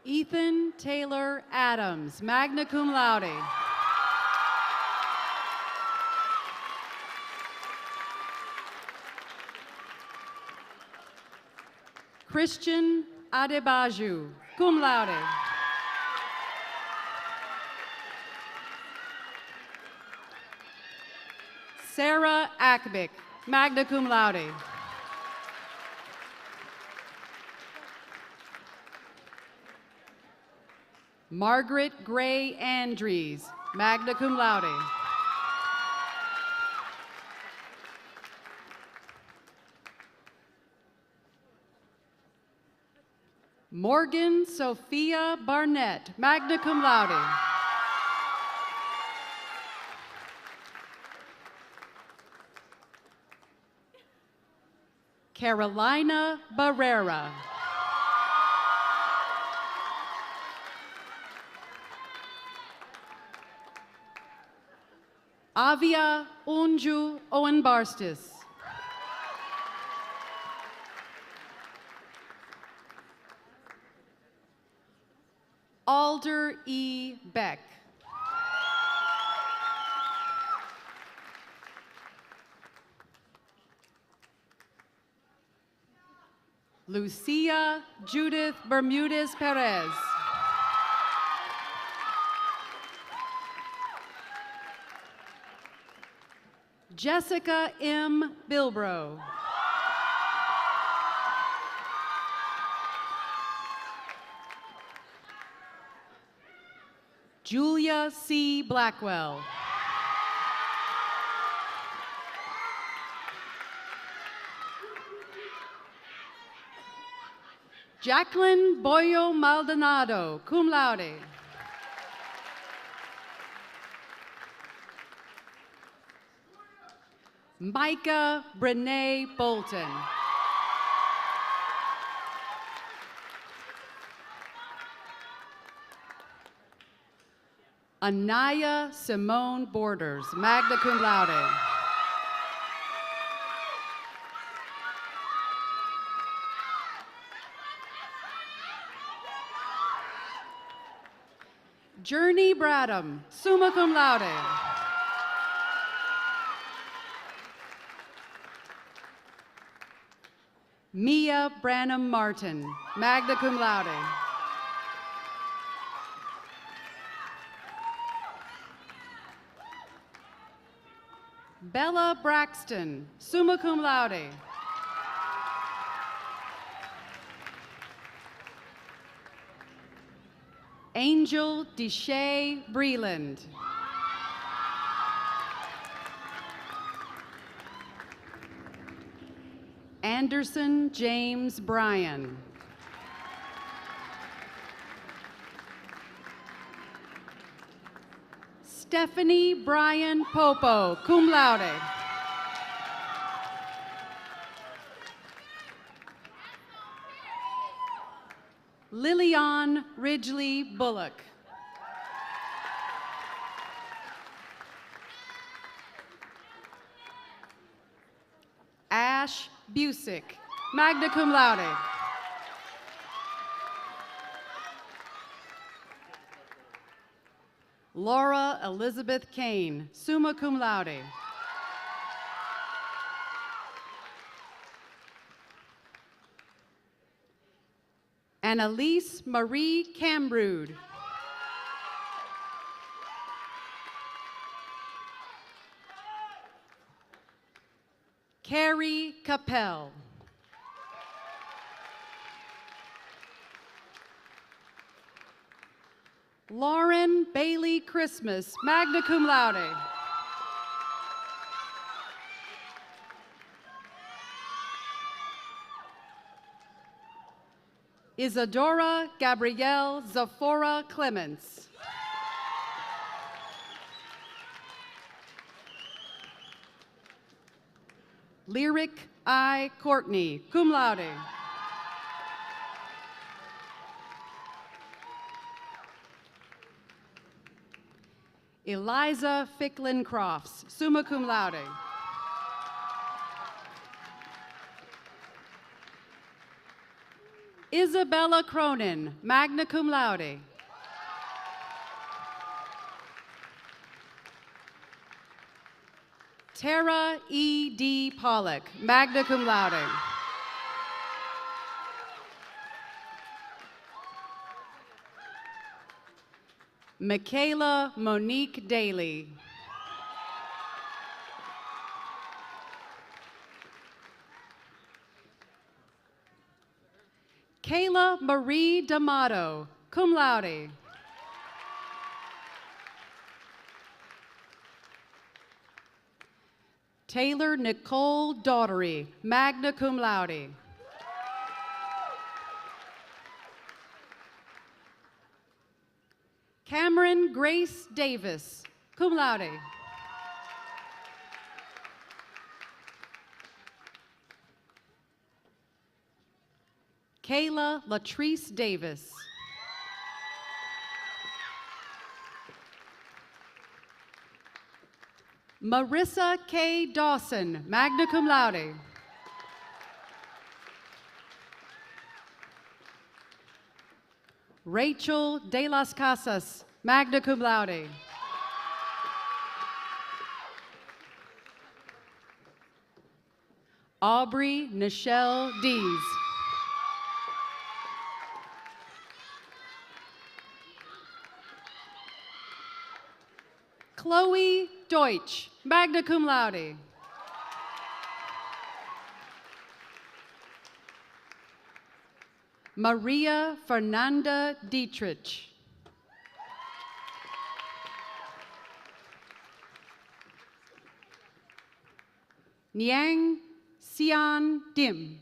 Ethan Taylor Adams, magna cum laude. Christian Adebayo, cum laude. Sarah Akbick, magna cum laude. Margaret Gray Andrews, magna cum laude. Morgan Sophia Barnett, magna cum laude. Carolina Barrera. Avia Unju Owenbarstis. Alder E. Beck. Lucia Judith Bermudez Perez. Jessica M. Bilbrow. Julia C. Blackwell. Jacqueline Boyo Maldonado, cum laude. Micah Brene Bolton. Anaya Simone Borders, magna cum laude. Journey Bradham, summa cum laude. Mia Branham Martin, magna cum laude. Bella Braxton, summa cum laude. Angel Deshay Breland. Anderson James Bryan. Stephanie Bryan Popo, cum laude. Lillian Ridgely Bullock. Ash Busick, magna cum laude. Laura Elizabeth Kane, summa cum laude. Annalise Marie Cambrood. Carrie Capel. Lauren Bailey Christmas, magna cum laude. Isadora Gabrielle Zafora Clements. Lyric I. Courtney, cum laude. Eliza Ficklin Crofts, summa cum laude. Isabella Cronin, magna cum laude. Tara E. D. Pollock, magna cum laude. Michaela Monique Daly. Kayla Marie D'Amato, cum laude. Taylor Nicole Daughtery, magna cum laude. Cameron Grace Davis, cum laude. Kayla Latrice Davis. Marissa K. Dawson, magna cum laude. Rachel De Las Casas, magna cum laude. Aubrey Nichelle Dees. Chloe Deutsch, magna cum laude. Maria Fernanda Dietrich. Niang Xian Dim.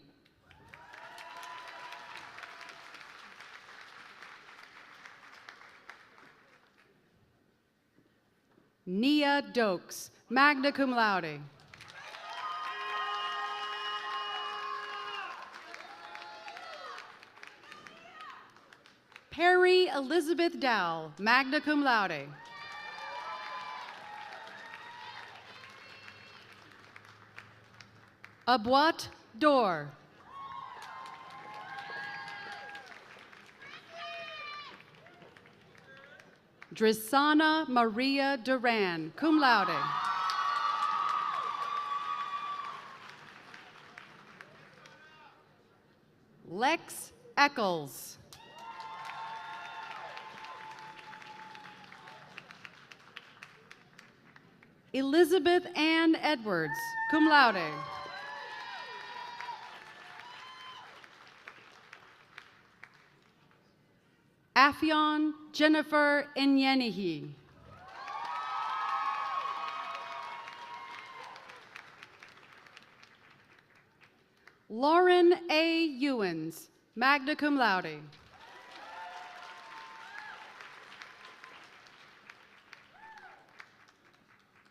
Nia Dokes, magna cum laude. Perry Elizabeth Dow, magna cum laude. Aboit Dor. Drisana Maria Duran, cum laude. Lex Eccles. Elizabeth Ann Edwards, cum laude. Affion Jennifer Enyenihi. Lauren A. Ewens, magna cum laude.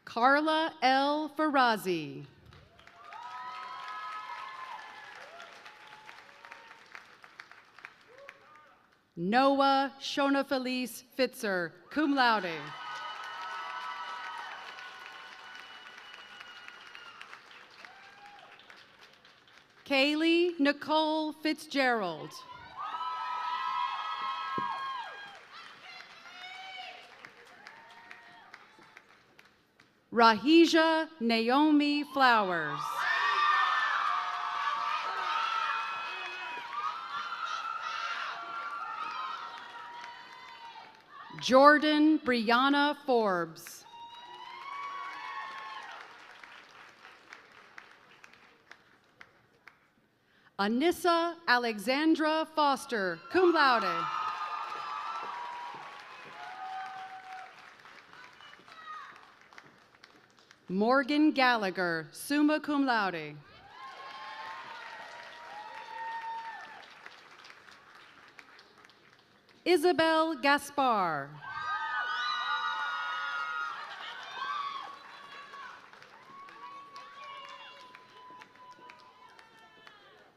Carla L. Farazi. Noah Shona Felice Fitzer, cum laude. Kaylee Nicole Fitzgerald. Rahija Naomi Flowers. Jordan Brianna Forbes. Anissa Alexandra Foster, cum laude. Morgan Gallagher, summa cum laude. Isabel Gaspar.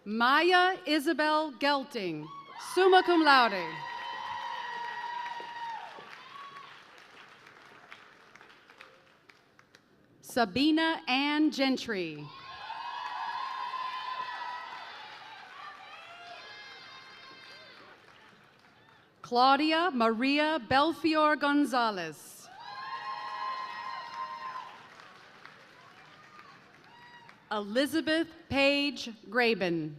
Maya Isabel Gelting, summa cum laude. Sabina Ann Gentry. Claudia Maria Belfior Gonzalez. Elizabeth Paige Graben.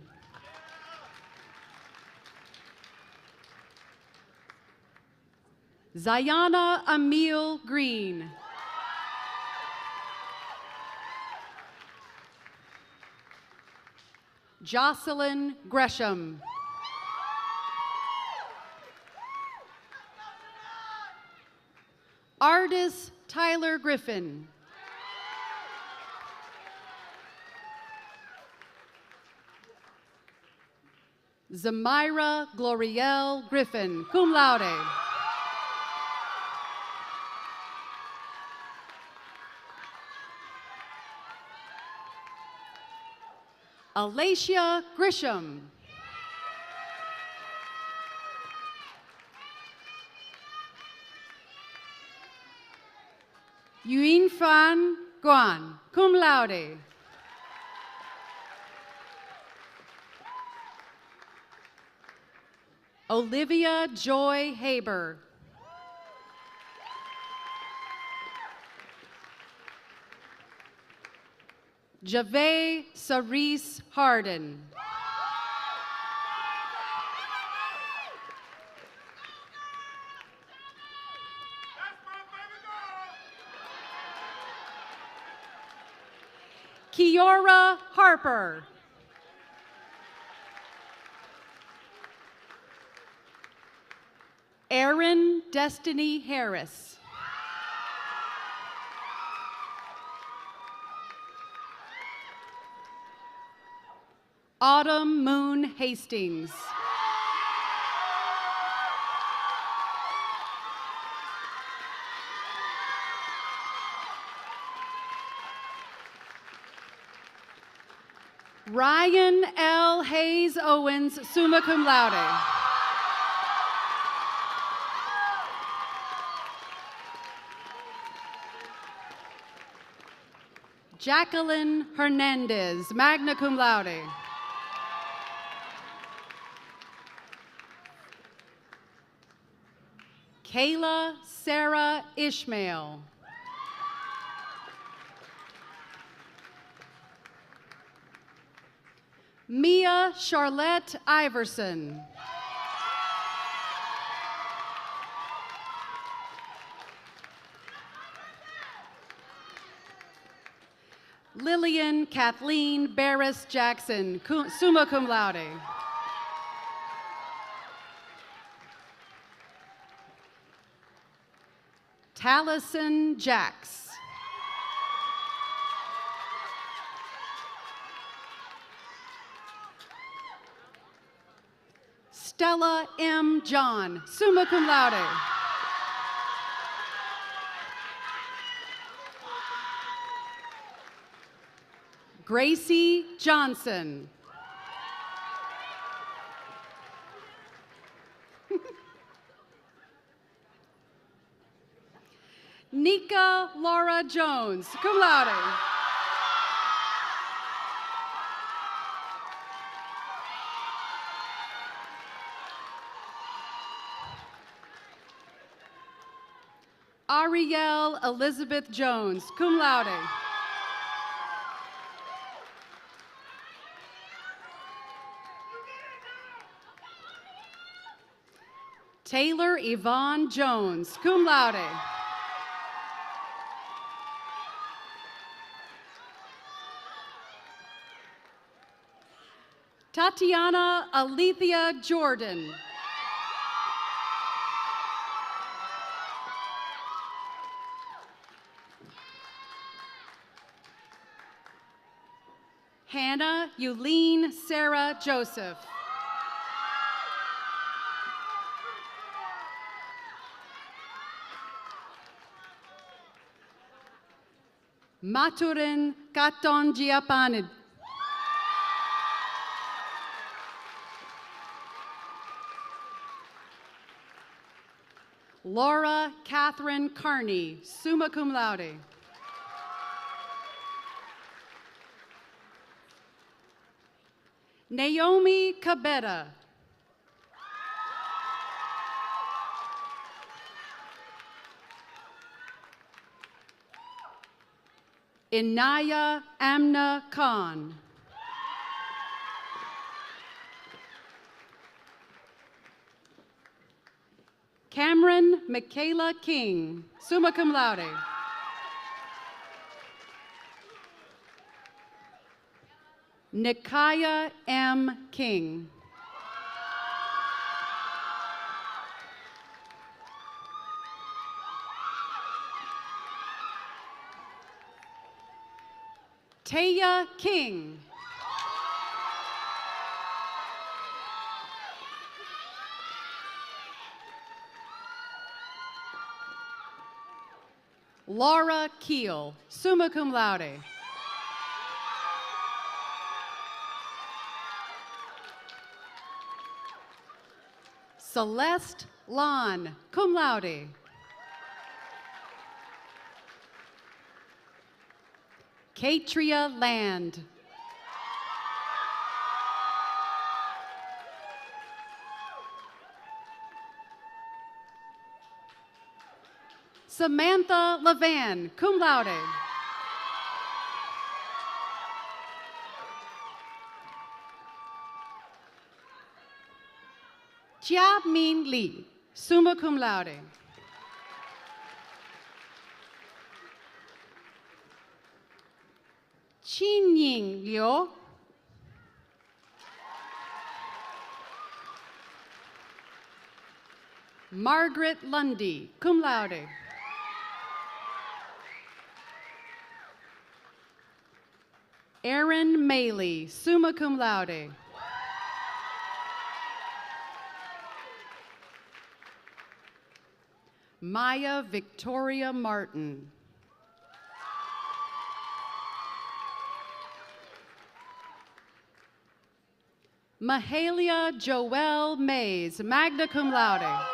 Zayana Emil Green. Jocelyn Gresham. Artis Tyler Griffin. Zamira Glorielle Griffin, cum laude. Alacia Grisham. Yuin Fan Guan, cum laude. Olivia Joy Haber. Jave Cerise Harden. Kiora Harper. Erin Destiny Harris. Autumn Moon Hastings. Ryan L. Hayes Owens, summa cum laude. Jacqueline Hernandez, magna cum laude. Kayla Sarah Ishmael. Mia Charlotte Iverson. Lillian Kathleen Barris Jackson, summa cum laude. Taliesin Jacks. Stella M. John, summa cum laude. Gracie Johnson. Nika Laura Jones, cum laude. Ariel Elizabeth Jones, cum laude. Taylor Yvonne Jones, cum laude. Tatiana Alethea Jordan. Hannah Yuleen Sarah Joseph. Maturin Katon Giapanid. Laura Catherine Carney, summa cum laude. Naomi Cabetta. Inaya Amna Khan. Cameron Michaela King, summa cum laude. Nikaya M. King. Taya King. Laura Keel, summa cum laude. Celeste Lon, cum laude. Katria Land. Samantha Levan, cum laude. Jia Min Lee, summa cum laude. Qin Ying Liu. Margaret Lundy, cum laude. Aaron Maley, summa cum laude. Maya Victoria Martin. Mahalia Joelle Mays, magna cum laude.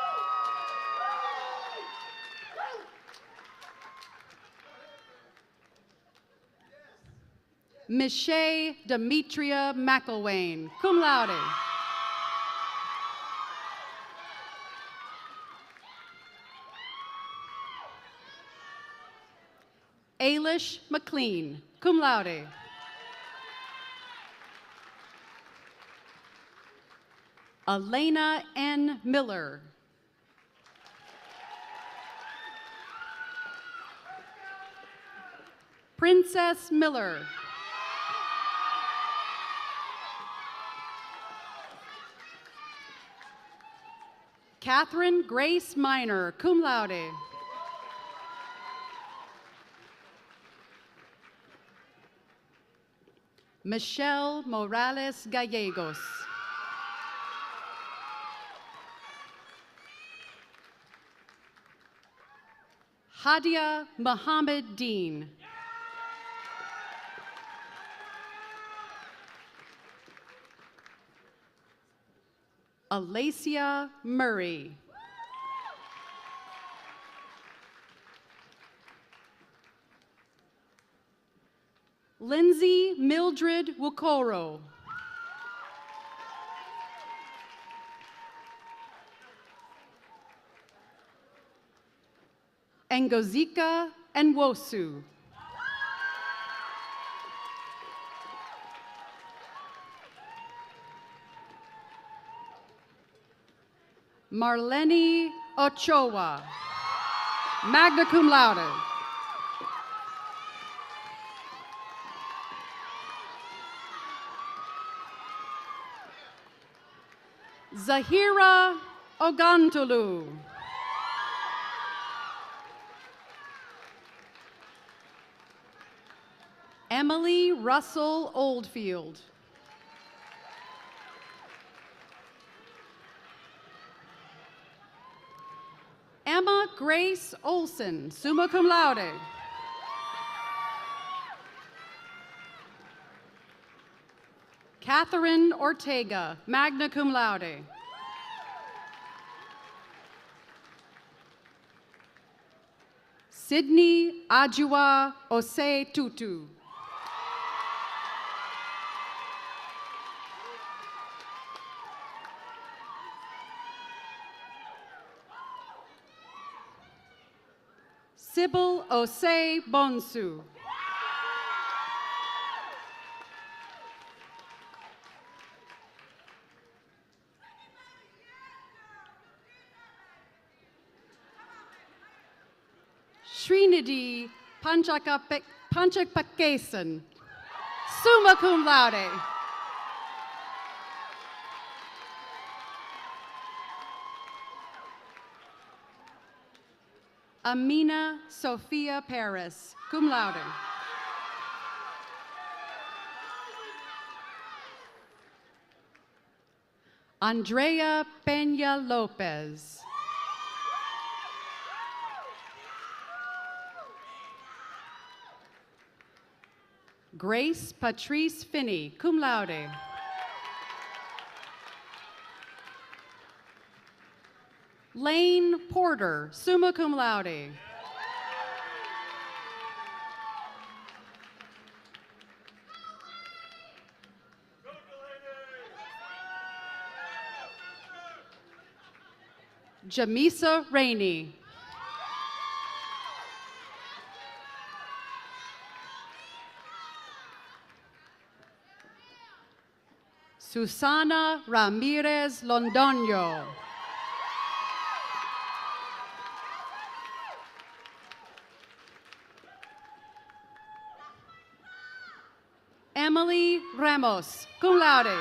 Michelle Demetria McElwain, cum laude. Ailish McLean, cum laude. Elena N. Miller. Princess Miller. Catherine Grace Minor, cum laude. Michelle Morales Gallegos. Hadia Muhammad Dean. Alacia Murray. Lindsay Mildred Wokoro. Ngozika Nwosu. Marlene Ochoa, magna cum laude. Zahira Ogantolu. Emily Russell Oldfield. Emma Grace Olson, summa cum laude. Catherine Ortega, magna cum laude. Sydney Ajua Ose Tutu. Sybil Osei Bonsu. Srinidhi Panchakakesan, summa cum laude. Amina Sophia Paris, cum laude. Andrea Peña Lopez. Grace Patrice Finney, cum laude. Lane Porter, summa cum laude. Jamisa Rainey. Susana Ramirez Londoño. Emily Ramos, cum laude.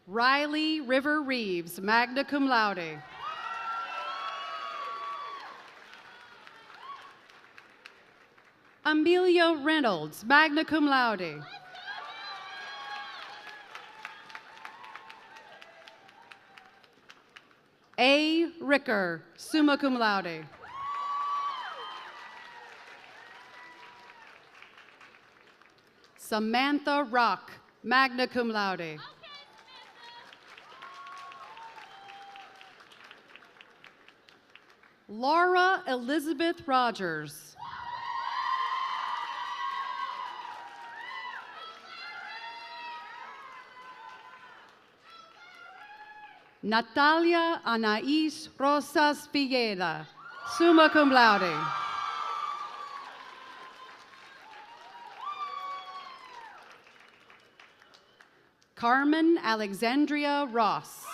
Riley River Reeves, magna cum laude. Amelia Reynolds, magna cum laude. A. Ricker, summa cum laude. Samantha Rock, magna cum laude. Laura Elizabeth Rogers. Natalia Anais Rosas Villeda, summa cum laude. Carmen Alexandria Ross.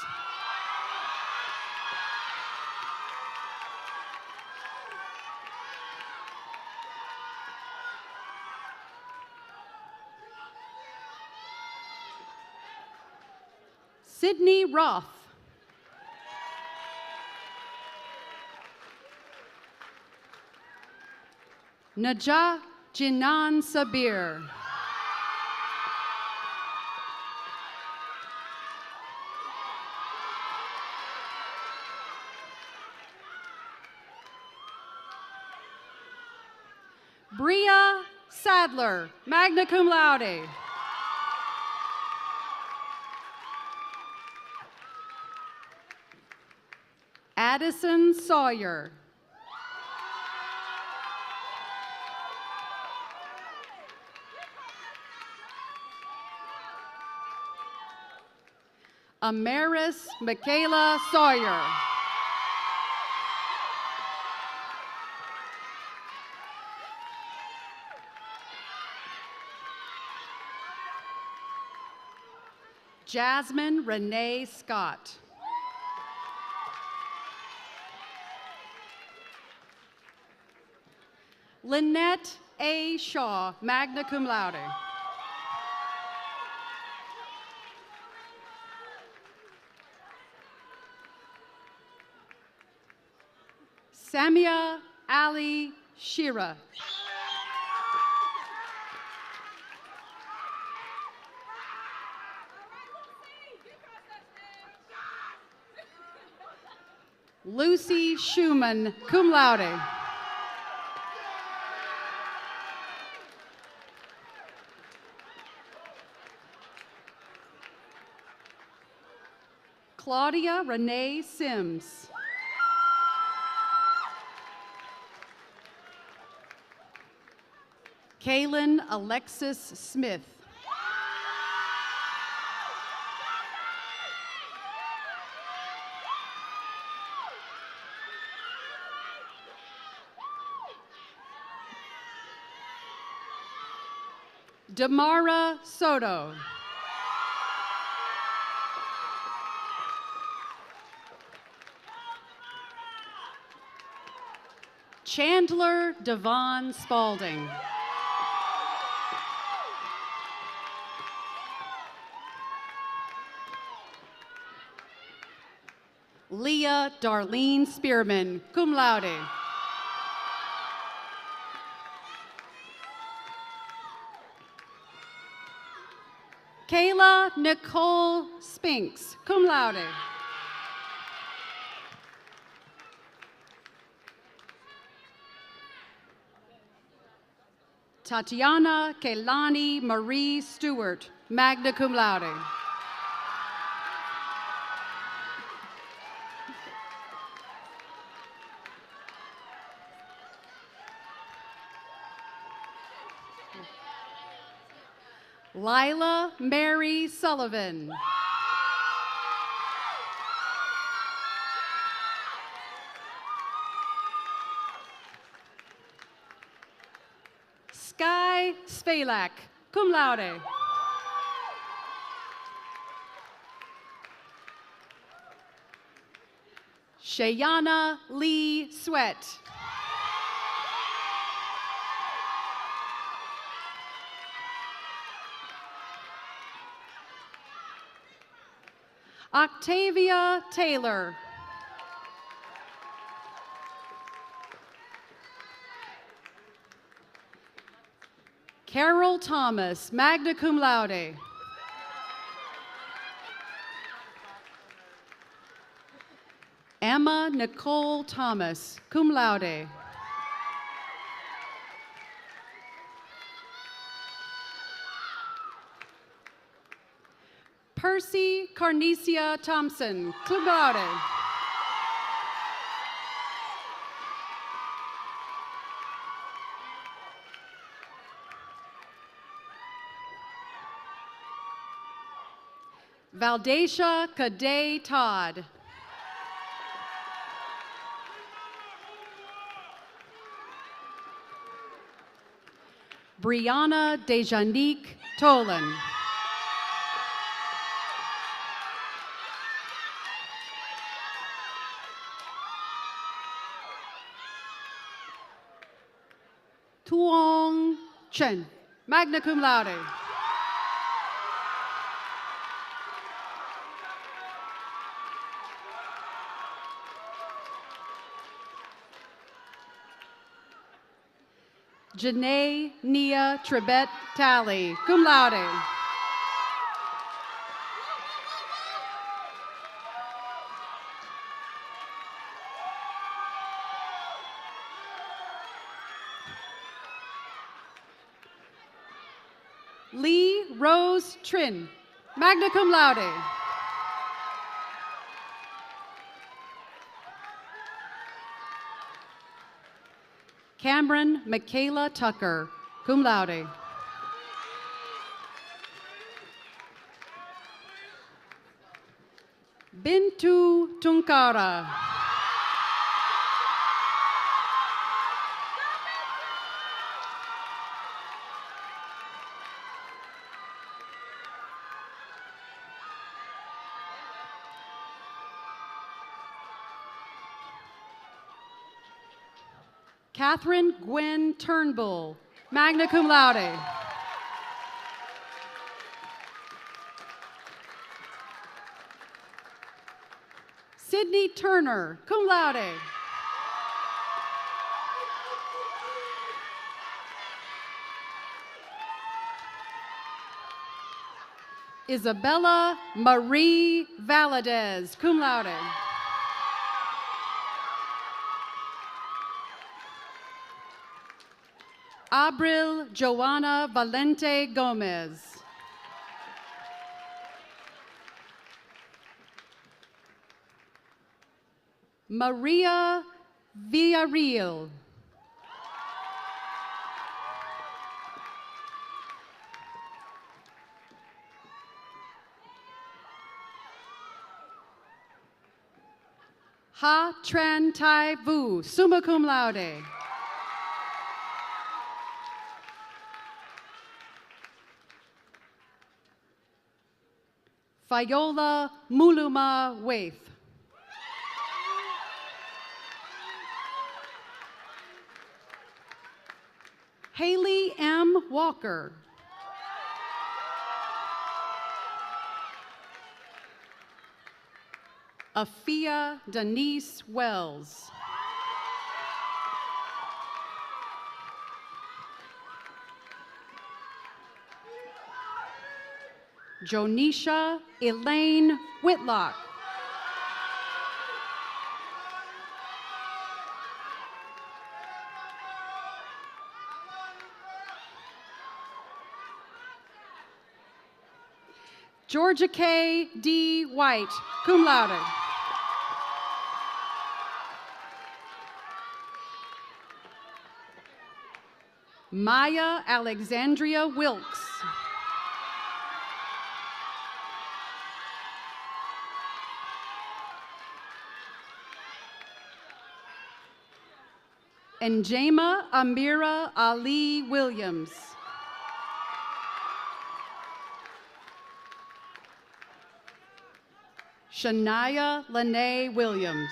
Sydney Roth. Najah Jinan Sabir. Bria Sadler, magna cum laude. Addison Sawyer. Amaris Michaela Sawyer. Jasmine Renee Scott. Lynette A. Shaw, magna cum laude. Samia Ali Shira. Lucy Schumann, cum laude. Claudia Renee Sims. Kaylin Alexis Smith. Damara Soto. Chandler Devon Spalding. Leah Darlene Spearman, cum laude. Kayla Nicole Spinks, cum laude. Tatiana Kaylani Marie Stewart, magna cum laude. Lila Mary Sullivan. Sky Spalak, cum laude. Shayana Lee Sweat. Octavia Taylor. Carol Thomas, magna cum laude. Emma Nicole Thomas, cum laude. Percy Carnesia Thompson, cum laude. Valdacia Cadet Todd. Brianna Dejanique Tolan. Tuong Chen, magna cum laude. Janae Nia Trebet Talley, cum laude. Lee Rose Trin, magna cum laude. Cameron Michaela Tucker, cum laude. Bintu Tunkara. Catherine Gwen Turnbull, magna cum laude. Sydney Turner, cum laude. Isabella Marie Valadez, cum laude. Abril Joanna Valente Gomez. Maria Villarreal. Ha Tran Tai Vu, summa cum laude. Fayola Muluma Waith. Haley M. Walker. Afia Denise Wells. Jonisha Elaine Whitlock. Georgia K. D. White, cum laude. Maya Alexandria Wilkes. And Jama Amira Ali Williams. Shania Lene Williams.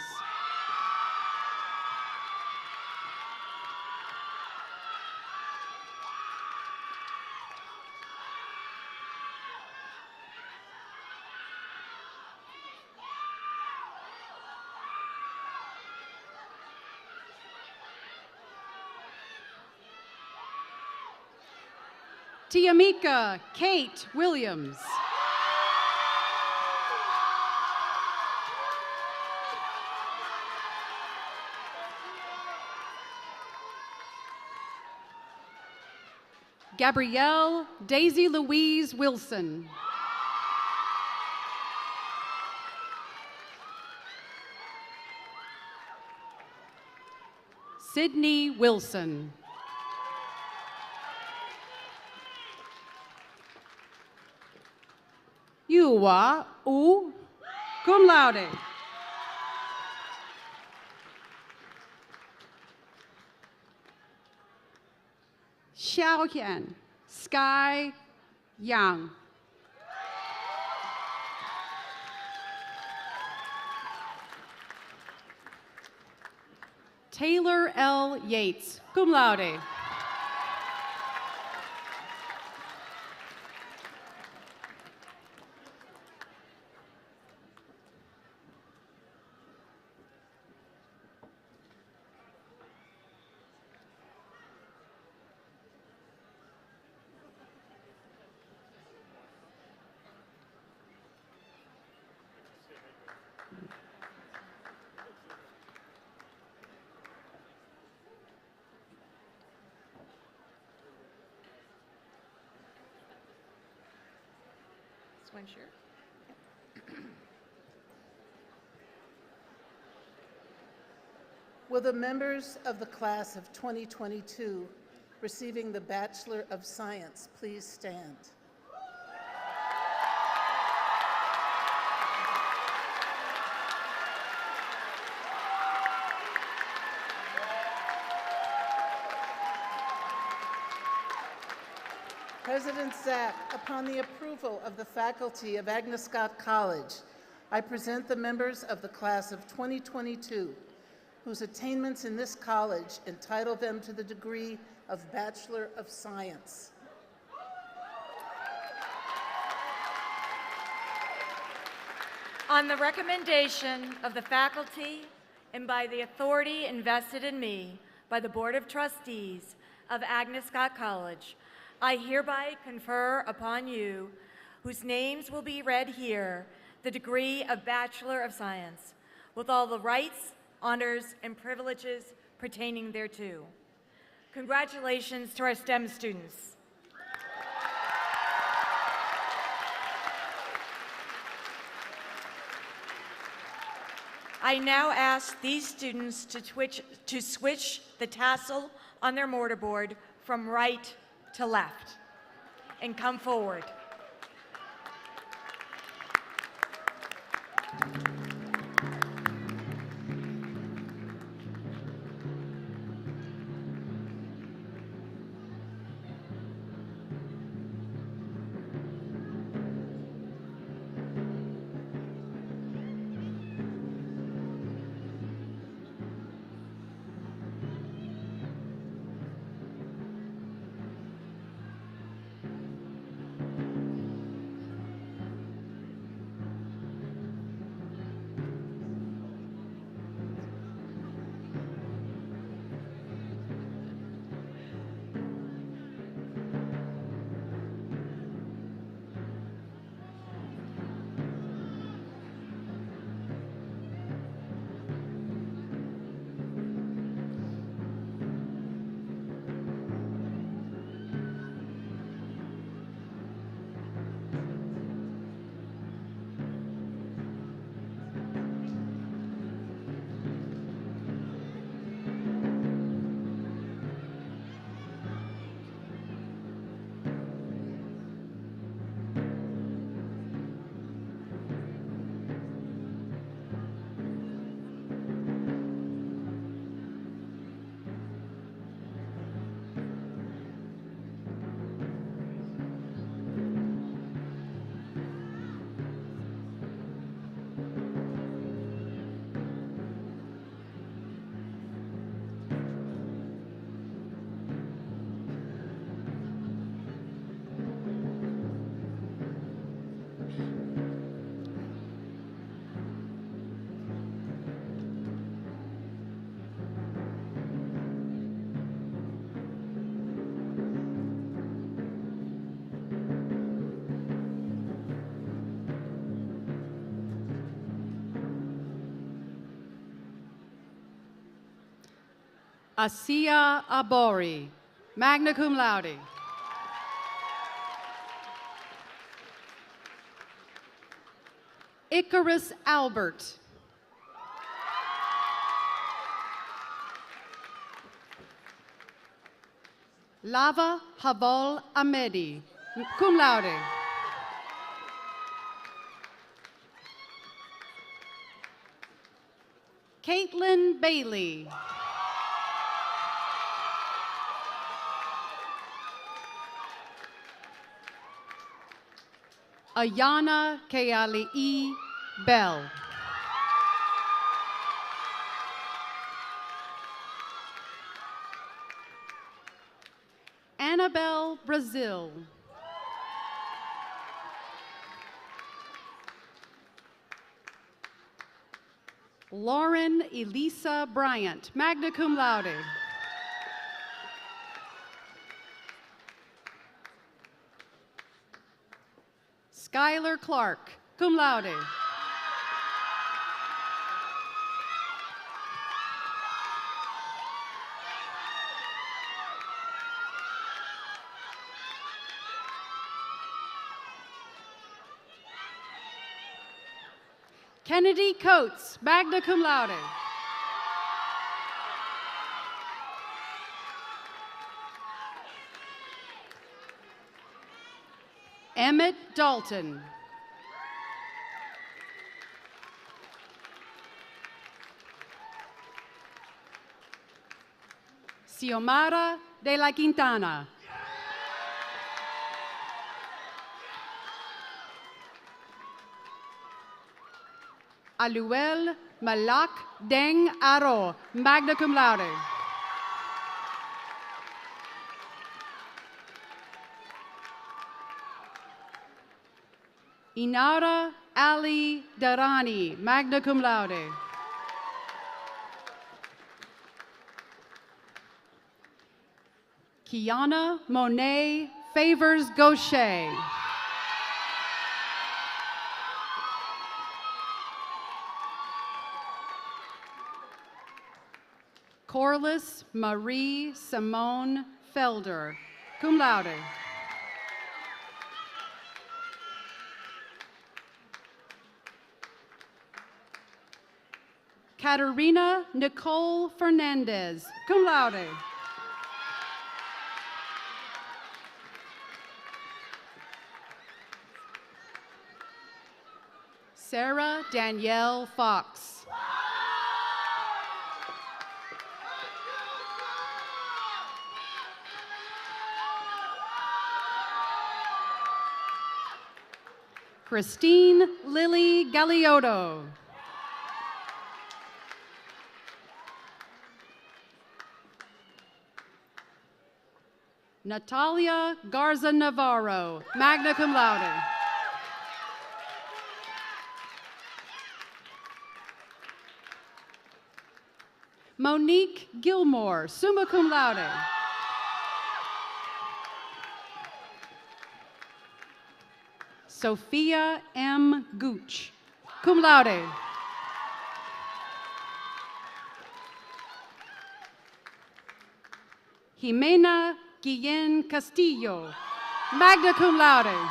Tiamika Kate Williams. Gabrielle Daisy Louise Wilson. Sydney Wilson. Yuwa U, cum laude. Xiaoyan Sky Yang. Taylor L. Yates, cum laude. Swensher. Will the members of the class of 2022 receiving the Bachelor of Science please stand? President Zak, upon the approval of the faculty of Agnes Scott College, I present the members of the class of 2022 whose attainments in this college entitle them to the degree of Bachelor of Science. On the recommendation of the faculty and by the authority invested in me by the Board of Trustees of Agnes Scott College, I hereby confer upon you, whose names will be read here, the degree of Bachelor of Science, with all the rights, honors, and privileges pertaining thereto. Congratulations to our STEM students. I now ask these students to switch the tassel on their mortarboard from right to left and come forward. Asia Abori, magna cum laude. Icarus Albert. Lava Haval Ahmedi, cum laude. Caitlin Bailey. Ayana Keali'i Bell. Annabelle Brazil. Lauren Elisa Bryant, magna cum laude. Skylar Clark, cum laude. Kennedy Coates, magna cum laude. Emmett Dalton. Xiomara de la Quintana. Aluel Malak Deng Aro, magna cum laude. Inara Ali Darani, magna cum laude. Kiana Monet Favors Gaucher. Corliss Marie Simone Felder, cum laude. Katerina Nicole Fernandez, cum laude. Sarah Danielle Fox. Christine Lily Galiotto. Natalia Garza Navarro, magna cum laude. Monique Gilmore, summa cum laude. Sophia M. Gooch, cum laude. Jimena Guillen Castillo, magna cum laude.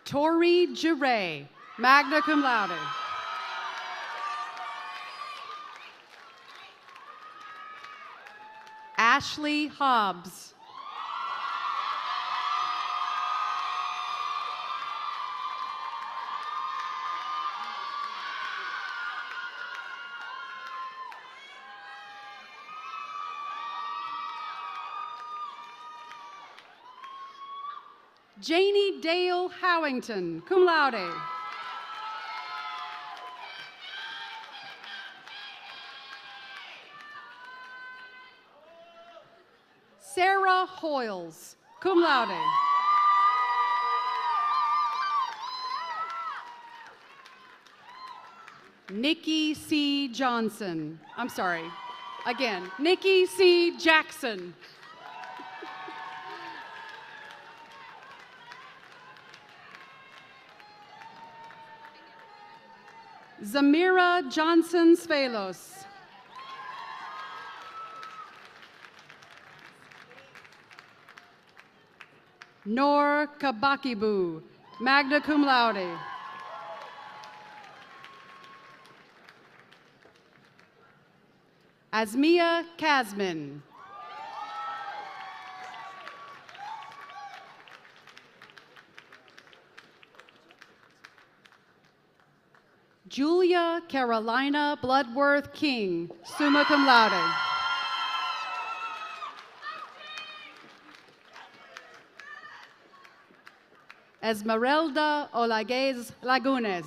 Tori Giray, magna cum laude. Ashley Hobbs. Janie Dale Howington, cum laude. Sarah Hoyles, cum laude. Nikki C. Johnson. I'm sorry. Again, Nikki C. Jackson. Zamira Johnson Svelos. Nor Kabakibu, magna cum laude. Asmia Kasman. Julia Carolina Bloodworth King, summa cum laude. Esmeralda Olaguez Lagunes.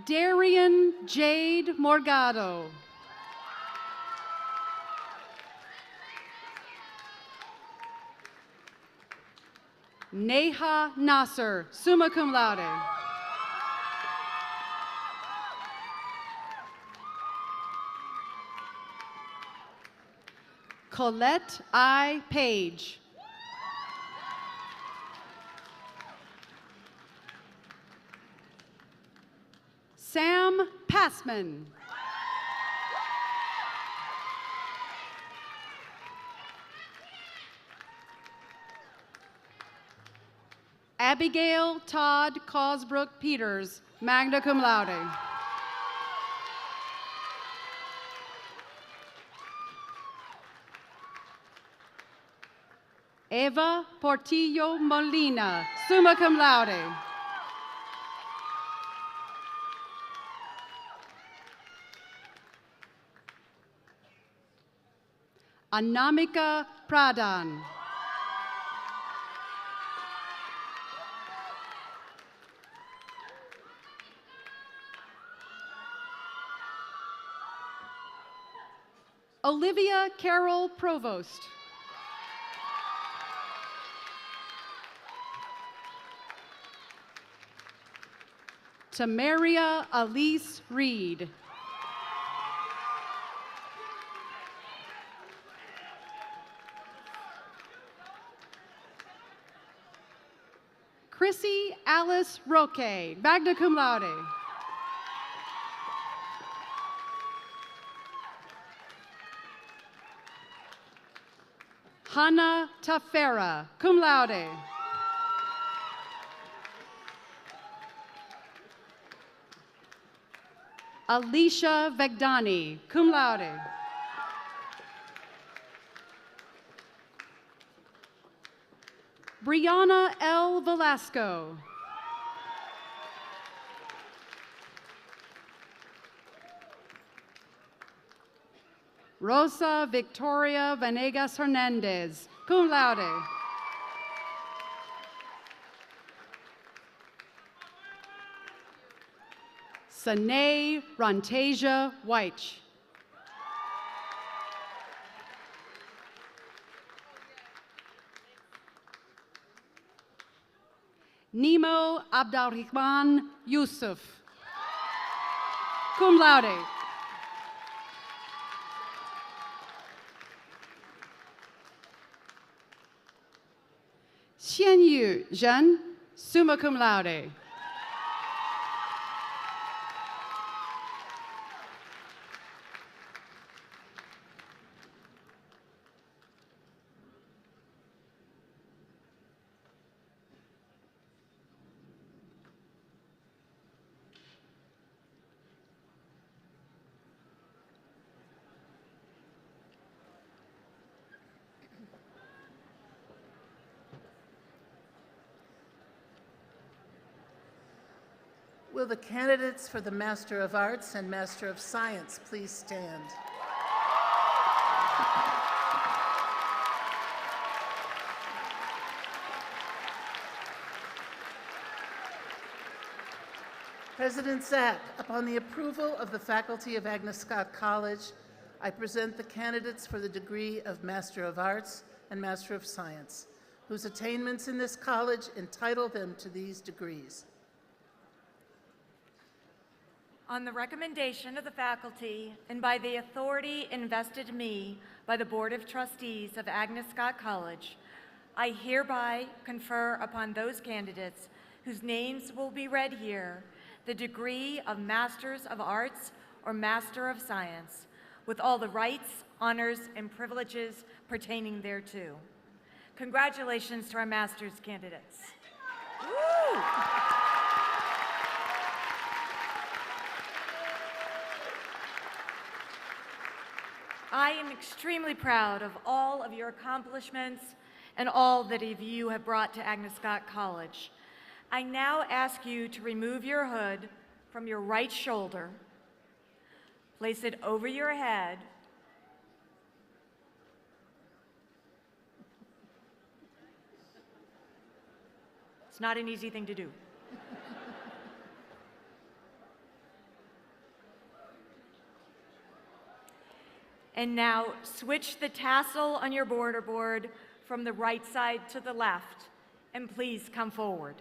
Darian Jade Morgado. Neha Nasser, summa cum laude. Colette I. Page. Sam Passman. Abigail Todd Cosbrook Peters, magna cum laude. Eva Portillo Molina, summa cum laude. Anamika Pradhan. Olivia Carol Provost. Tamaria Elise Reed. Chrissy Alice Roque, magna cum laude. Hannah Tafera, cum laude. Alicia Vegdani, cum laude. Brianna L. Velasco. Rosa Victoria Vanegas Hernandez, cum laude. Sanae Rontasia Weich. Nemo Abdalrahman Yusuf, cum laude. Xianyu Zhen, summa cum laude. Will the candidates for the Master of Arts and Master of Science please stand? President Zak, upon the approval of the faculty of Agnes Scott College, I present the candidates for the degree of Master of Arts and Master of Science, whose attainments in this college entitle them to these degrees. On the recommendation of the faculty and by the authority invested in me by the Board of Trustees of Agnes Scott College, I hereby confer upon those candidates whose names will be read here the degree of Masters of Arts or Master of Science, with all the rights, honors, and privileges pertaining thereto. Congratulations to our master's candidates. Woo! I am extremely proud of all of your accomplishments and all that you have brought to Agnes Scott College. I now ask you to remove your hood from your right shoulder, place it over your head, it's not an easy thing to do. And now switch the tassel on your border board from the right side to the left, and please come forward.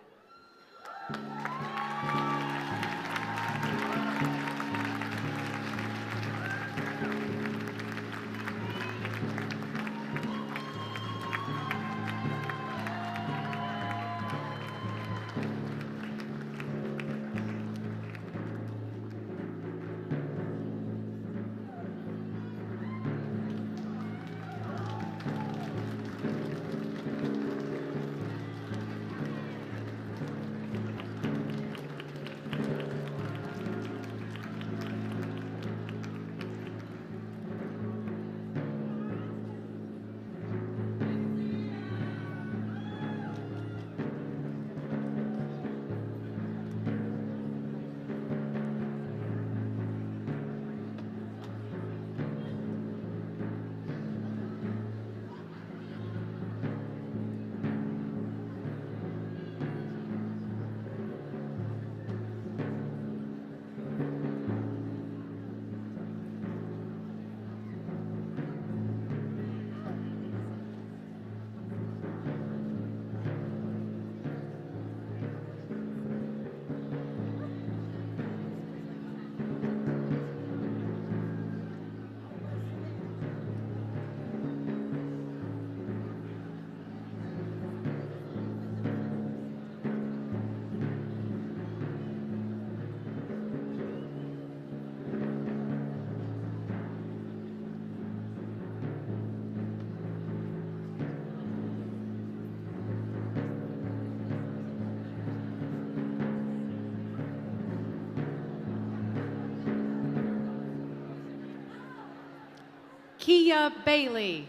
Kia Bailey.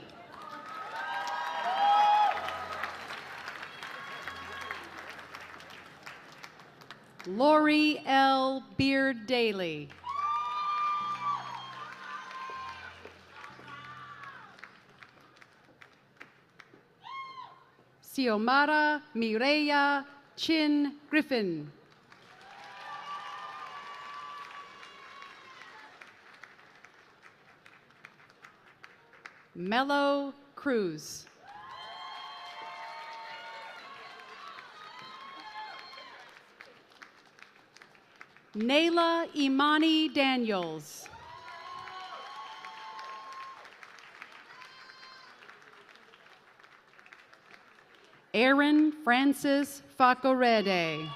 Lori L. Beard Daly. Xiomara Mireya Chin Griffin. Mello Cruz. Nayla Imani Daniels. Aaron Francis Facorede.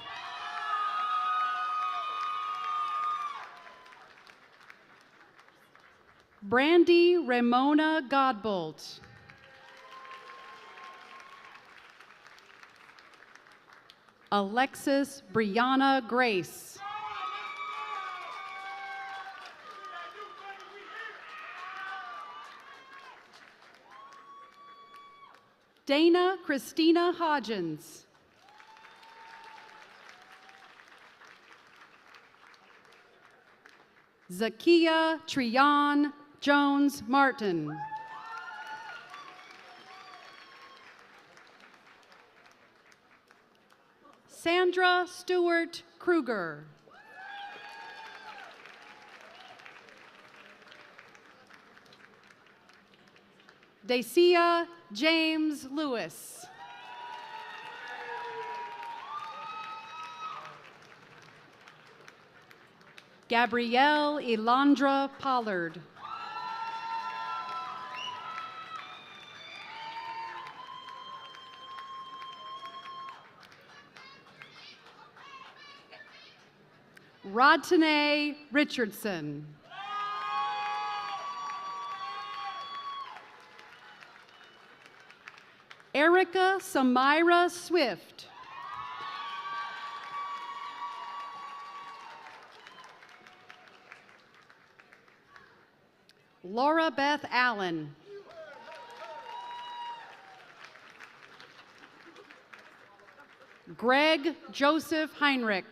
Brandy Ramona Godbolt. Alexis Brianna Grace. Dana Christina Hodgins. Zakia Trion Jones Martin. Sandra Stewart Kruger. Dacia James Lewis. Gabrielle Elandra Pollard. Rodtene Richardson. Erica Samira Swift. Laura Beth Allen. Greg Joseph Heinrich.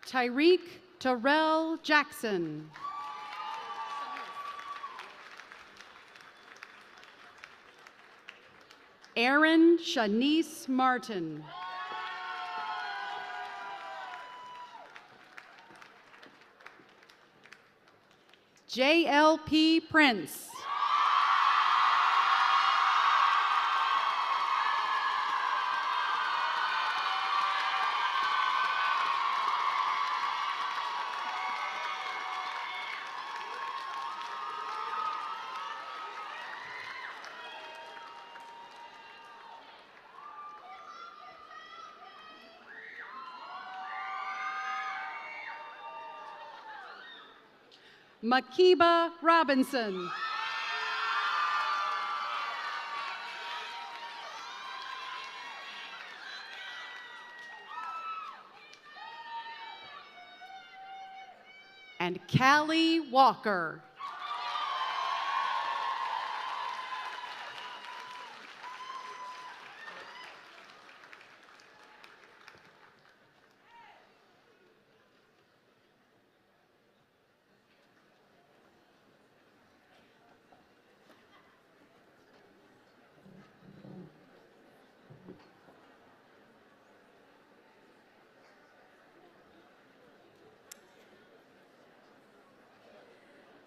Tyreek Terrell Jackson. Erin Shanice Martin. JLP Prince. Makiba Robinson. And Callie Walker.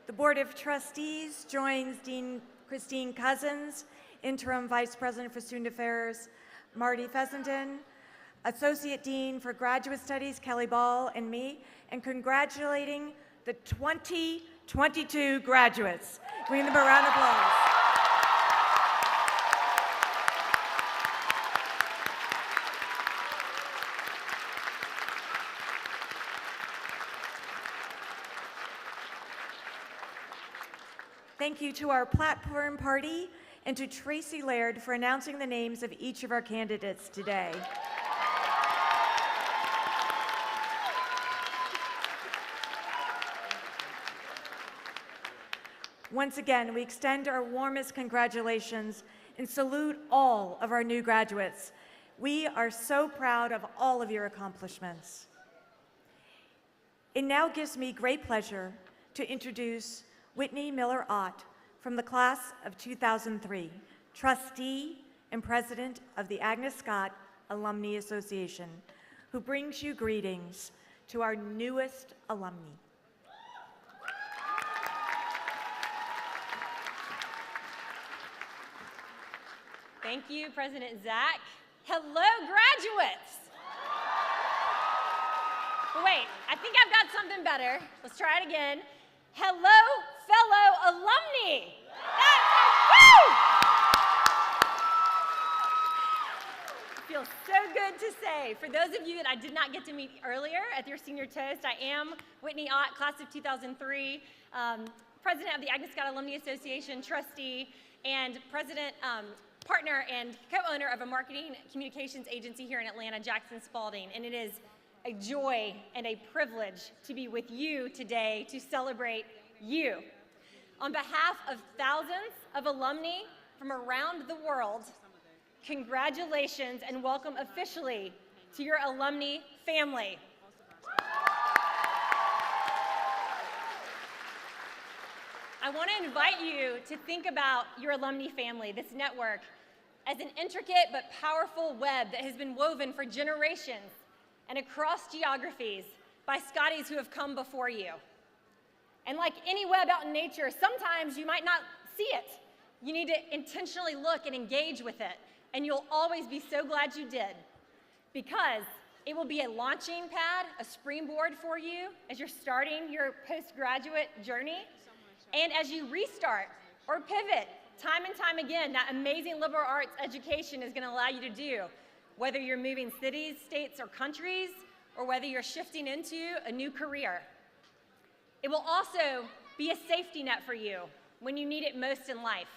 The Board of Trustees joins Dean Christine Cousins, Interim Vice President for Student Affairs Marty Fessenden, Associate Dean for Graduate Studies Kelly Ball, and me, and congratulating the 2022 graduates. Giving them a round of applause. Thank you to our platform party and to Tracy Laird for announcing the names of each of our candidates today. Once again, we extend our warmest congratulations and salute all of our new graduates. We are so proud of all of your accomplishments. It now gives me great pleasure to introduce Whitney Miller-Ott from the class of 2003, trustee and president of the Agnes Scott Alumni Association, who brings you greetings to our newest alumni. Thank you, President Zach. Hello, graduates. But wait, I think I've got something better. Let's try it again. Hello, fellow alumni. Woo! Feels so good to say. For those of you that I did not get to meet earlier at your senior toast, I am Whitney Ott, class of 2003, president of the Agnes Scott Alumni Association, trustee, and president, partner, and co-owner of a marketing communications agency here in Atlanta, Jackson Spalding. And it is a joy and a privilege to be with you today to celebrate you. On behalf of thousands of alumni from around the world, congratulations and welcome officially to your alumni family. I want to invite you to think about your alumni family, this network, as an intricate but powerful web that has been woven for generations and across geographies by Scotties who have come before you. And like any web out in nature, sometimes you might not see it. You need to intentionally look and engage with it and you'll always be so glad you did, because it will be a launching pad, a springboard for you as you're starting your postgraduate journey, and as you restart or pivot time and time again, that amazing liberal arts education is going to allow you to do, whether you're moving cities, states, or countries, or whether you're shifting into a new career. It will also be a safety net for you when you need it most in life.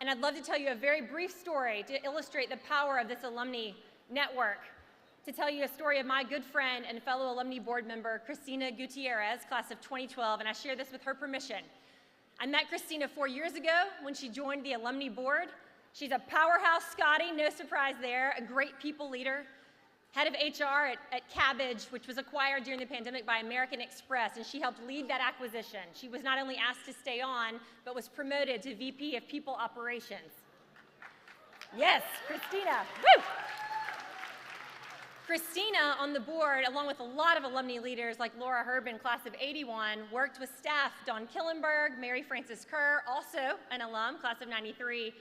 And I'd love to tell you a very brief story to illustrate the power of this alumni network, to tell you a story of my good friend and fellow alumni board member, Christina Gutierrez, class of 2012, and I share this with her permission. I met Christina 4 years ago when she joined the alumni board. She's a powerhouse Scotty, no surprise there, a great people leader, head of HR at Cabbage, which was acquired during the pandemic by American Express, and she helped lead that acquisition. She was not only asked to stay on, but was promoted to VP of People Operations. Yes, Christina, woo! Christina on the board, along with a lot of alumni leaders like Laura Herbin, class of 81, worked with staff Dawn Killenberg, Mary Frances Kerr, also an alum, class of 93,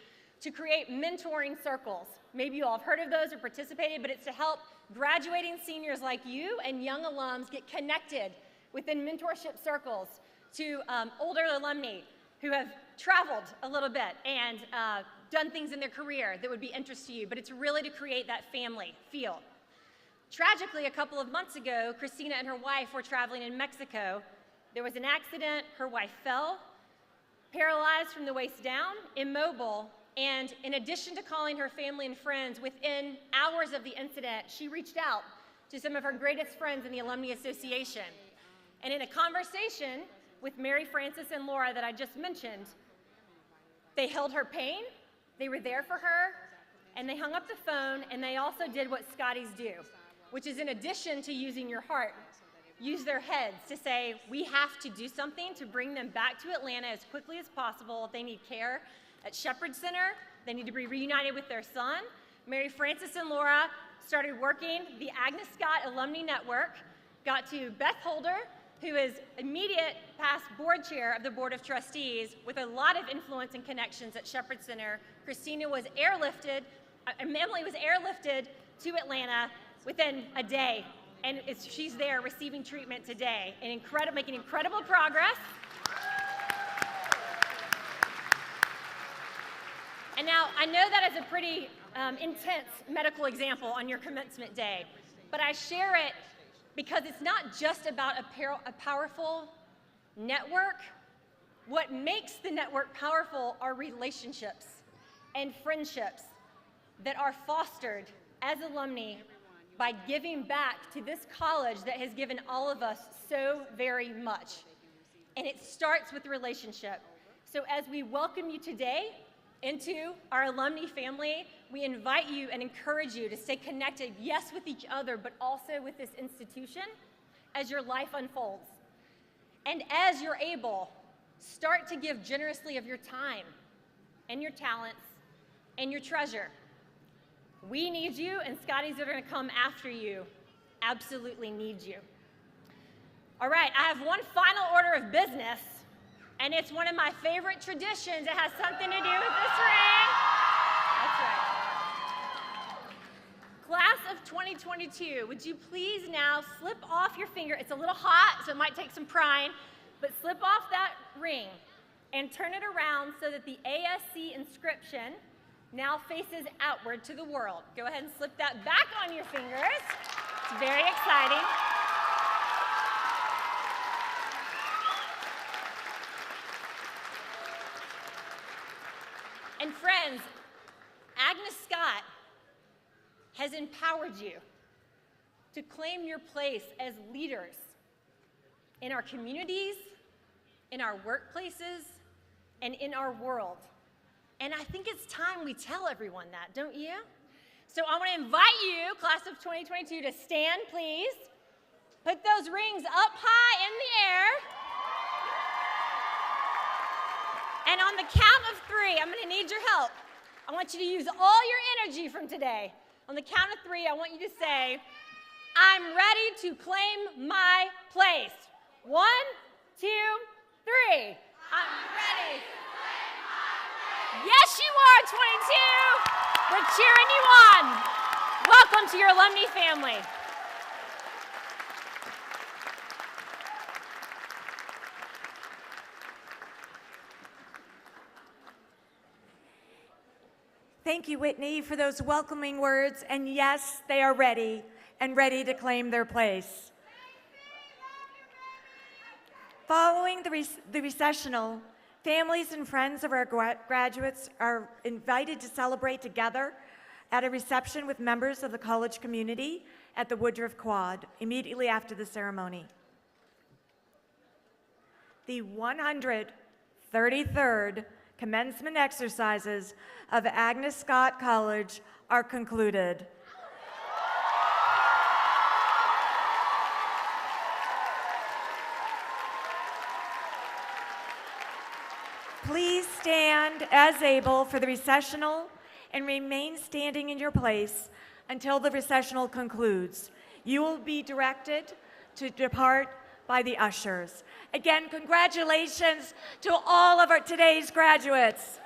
to create mentoring circles. Maybe you all have heard of those or participated, but it's to help graduating seniors like you and young alums get connected within mentorship circles to older alumni who have traveled a little bit and done things in their career that would be interest to you, but it's really to create that family feel. Tragically, a couple of months ago, Christina and her wife were traveling in Mexico. There was an accident, her wife fell, paralyzed from the waist down, immobile, and in addition to calling her family and friends, within hours of the incident, she reached out to some of her greatest friends in the Alumni Association. And in a conversation with Mary Frances and Laura that I just mentioned, they held her pain, they were there for her, and they hung up the phone, and they also did what Scotties do, which is in addition to using your heart, use their heads to say, we have to do something to bring them back to Atlanta as quickly as possible. They need care at Shepherd Center. They need to be reunited with their son. Mary Frances and Laura started working the Agnes Scott Alumni Network, got to Beth Holder, who is immediate past board chair of the Board of Trustees with a lot of influence and connections at Shepherd Center. Christina was airlifted, Emily was airlifted to Atlanta within a day, and she's there receiving treatment today and making incredible progress. And now, I know that is a pretty intense medical example on your commencement day, but I share it because it's not just about a powerful network. What makes the network powerful are relationships and friendships that are fostered as alumni by giving back to this college that has given all of us so very much. And it starts with relationship. So as we welcome you today into our alumni family, we invite you and encourage you to stay connected, yes, with each other, but also with this institution as your life unfolds. And as you're able, start to give generously of your time and your talents and your treasure. We need you, and Scotties that are going to come after you absolutely need you. All right, I have one final order of business, and it's one of my favorite traditions. It has something to do with this ring. That's right. Class of 2022, would you please now slip off your finger? It's a little hot, so it might take some prying, but slip off that ring and turn it around so that the ASC inscription now faces outward to the world. Go ahead and slip that back on your fingers. It's very exciting. And friends, Agnes Scott has empowered you to claim your place as leaders in our communities, in our workplaces, and in our world. And I think it's time we tell everyone that, don't you? So I want to invite you, class of 2022, to stand, please. Put those rings up high in the air. And on the count of 3, I'm going to need your help. I want you to use all your energy from today. On the count of 3, I want you to say, I'm ready to claim my place. 1, 2, 3. I'm ready. Yes, you are, 22. We're cheering you on. Welcome to your alumni family. Thank you, Whitney, for those welcoming words. And yes, they are ready and ready to claim their place. Following the recessional, families and friends of our graduates are invited to celebrate together at a reception with members of the college community at the Woodruff Quad immediately after the ceremony. The 133rd commencement exercises of Agnes Scott College are concluded. Please stand as able for the recessional and remain standing in your place until the recessional concludes. You will be directed to depart by the ushers. Again, congratulations to all of today's graduates.